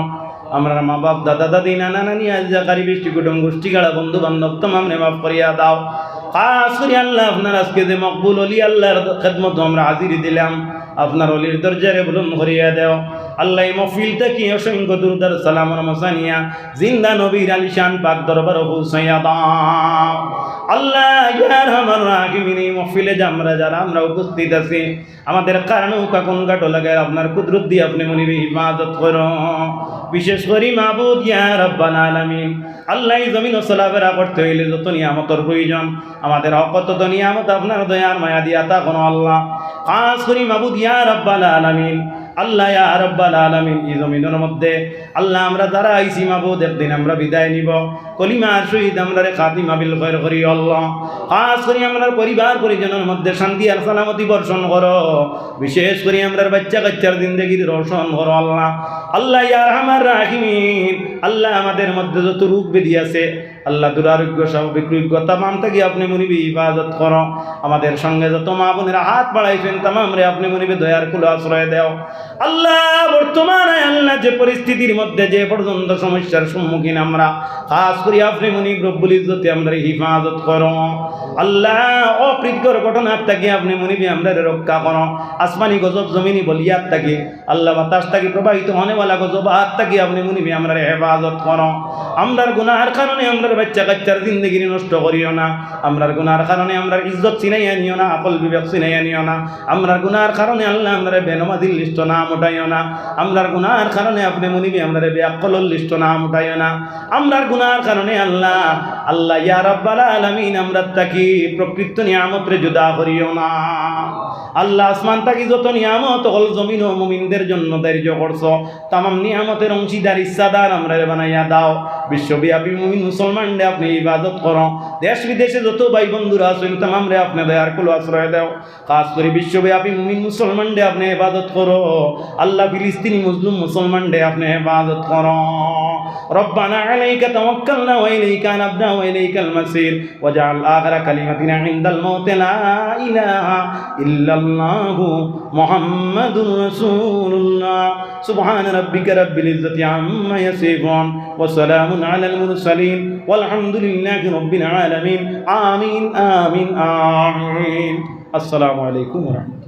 আমরা মা বাপ দাদা দাদি নানা নানি আজা কারিব কুটুম গোষ্ঠী গাড়া বন্ধু বান্ধব তমাম রে মাফ করিয়া দাও খাস করে আল্লাহ আপনার আজকে যে মকবুল ওলি আল্লাহর খেদমত আমরা হাজিরি দিলাম আপনার অলির দরজারে বুলন্দ করিয়া দেও আল্লাহ মহফিল থেকে অসংখ্য দুরুদ সালাম মাসানিয়া জিন্দা নবীর আলিশান পাক দরবার পৌঁছাইয়া দাও আল্লাহ ইয়া রহমান রাহিমিন এই মহফিলে যারা আমরা উপস্থিত আছি আমাদের কারণে কাকুন কাটো লাগায় আপনার কুদরত দিয়ে আপনি মনিবে ইবাদত করো বিশেষ করে মাবুদ ইয়া রাব্বাল আলামিন আল্লাহ এই জমিন চলাফেরা করতে হইলে যত নিয়ামতের প্রয়োজন আমাদের অকত নিয়ামত আপনার দয়ার মায়া দিয়া তা কোনো আল্লাহ খাস করি মাবুদ ইয়া রাব্বাল আলামিন আল্লাহ ইয়া রাব্বাল আলামিন এই জমিনের মধ্যে আল্লাহ আমরা যারা আইছি মাবুদ একদিন আমরা বিদায় নিব কলিমার সহিত আমরা খাতিমা বিল খায়র করি আল্লাহ খাস করি আমরা পরিবার পরিজনের মধ্যে শান্তি আর সালামতি বর্ষণ করো বিশেষ করে আমরা বাচ্চা কাচ্চার জিন্দেগির রোশন করো আল্লাহ আল্লাহ ইয়া রহমান রাহিমিন আল্লাহ আমাদের মধ্যে যত রোগ ব্যাধি আছে আল্লাহ দুরারোগ্য স্বাভাবিক রোগ্য তামাম থেকে আপনি মনিবে ইবাদত করো আমাদের সঙ্গে যত মা বোনেরা হাত বাড়াইছেন তামাম রে আপনি মনিবে দয়ার কুল আশ্রয় দেও আল্লাহ বর্তমানে আল্লাহ যে পরিস্থিতির মধ্যে যে পর্যন্ত সমস্যার সম্মুখীন আমরা খাস করি আপনি মনিব রব্বুল ইজ্জতে আমরা হিফাজত করো আল্লাহ অপ্রীতিকর ঘটনার থেকে আপনি মনিবে আমরা রক্ষা করো আসমানি গজব জমিনি বলিয়াত থেকে আল্লাহ বাতাস থেকে প্রবাহিত হনেওয়ালা গজব হাত থেকে আপনি মনিবে আমরা হেফাজত করো আমরার গুনাহের কারণে আমরা বাচ্চা কাচ্চার জিন্দগি নষ্ট করিও না আমরার গুনার কারণে আমরা ইজ্জত চিনাইয়া নিও না আকল বিবেক চিনাইয়া নিও না আমরার গুনার কারণে আল্লাহ আমরা বেনমাজির লিস্ট না উঠাইও না আমরার গুনার কারণে আপনি মনিবে আমরা বেআকলর লিস্ট না উঠাইও না আমরার গুনার কারণে আল্লাহ আল্লাহ ইয়া রাব্বাল আলামিন আমরা তাকি প্রকৃত নিয়ামতরে জুদা করিও না আল্লাহ আসমান তাকি যত নিয়ামত হল জমিন ও মুমিনদের জন্য ধার্য করছো তামাম নিয়ামতের অংশীদার ইচ্ছাদার আমরা বানাইয়া দাও বিশ্বব্যাপী মুমিন মুসলমান রে আপনি ইবাদত করো দেশ বিদেশে যত ভাই বন্ধুরা আছেন তামাম রে আপনি দয়ার কুল আশ্রয় দাও খাস করে বিশ্বব্যাপী মুমিন মুসলমান রে আপনি ইবাদত করো আল্লাহ ফিলিস্তিনি মুসলিম মুসলমান রে আপনি ইবাদত করো ربنا عليك توكلنا وإليك أنبنا وإليك المصير واجعل آخر كلمتنا عند الموت لا إله إلا الله محمد رسول الله سبحان ربك رب العزة عما يصفون وسلام على المرسلين والحمد لله رب العالمين آمين آمين آمين السلام عليكم ورحمة الله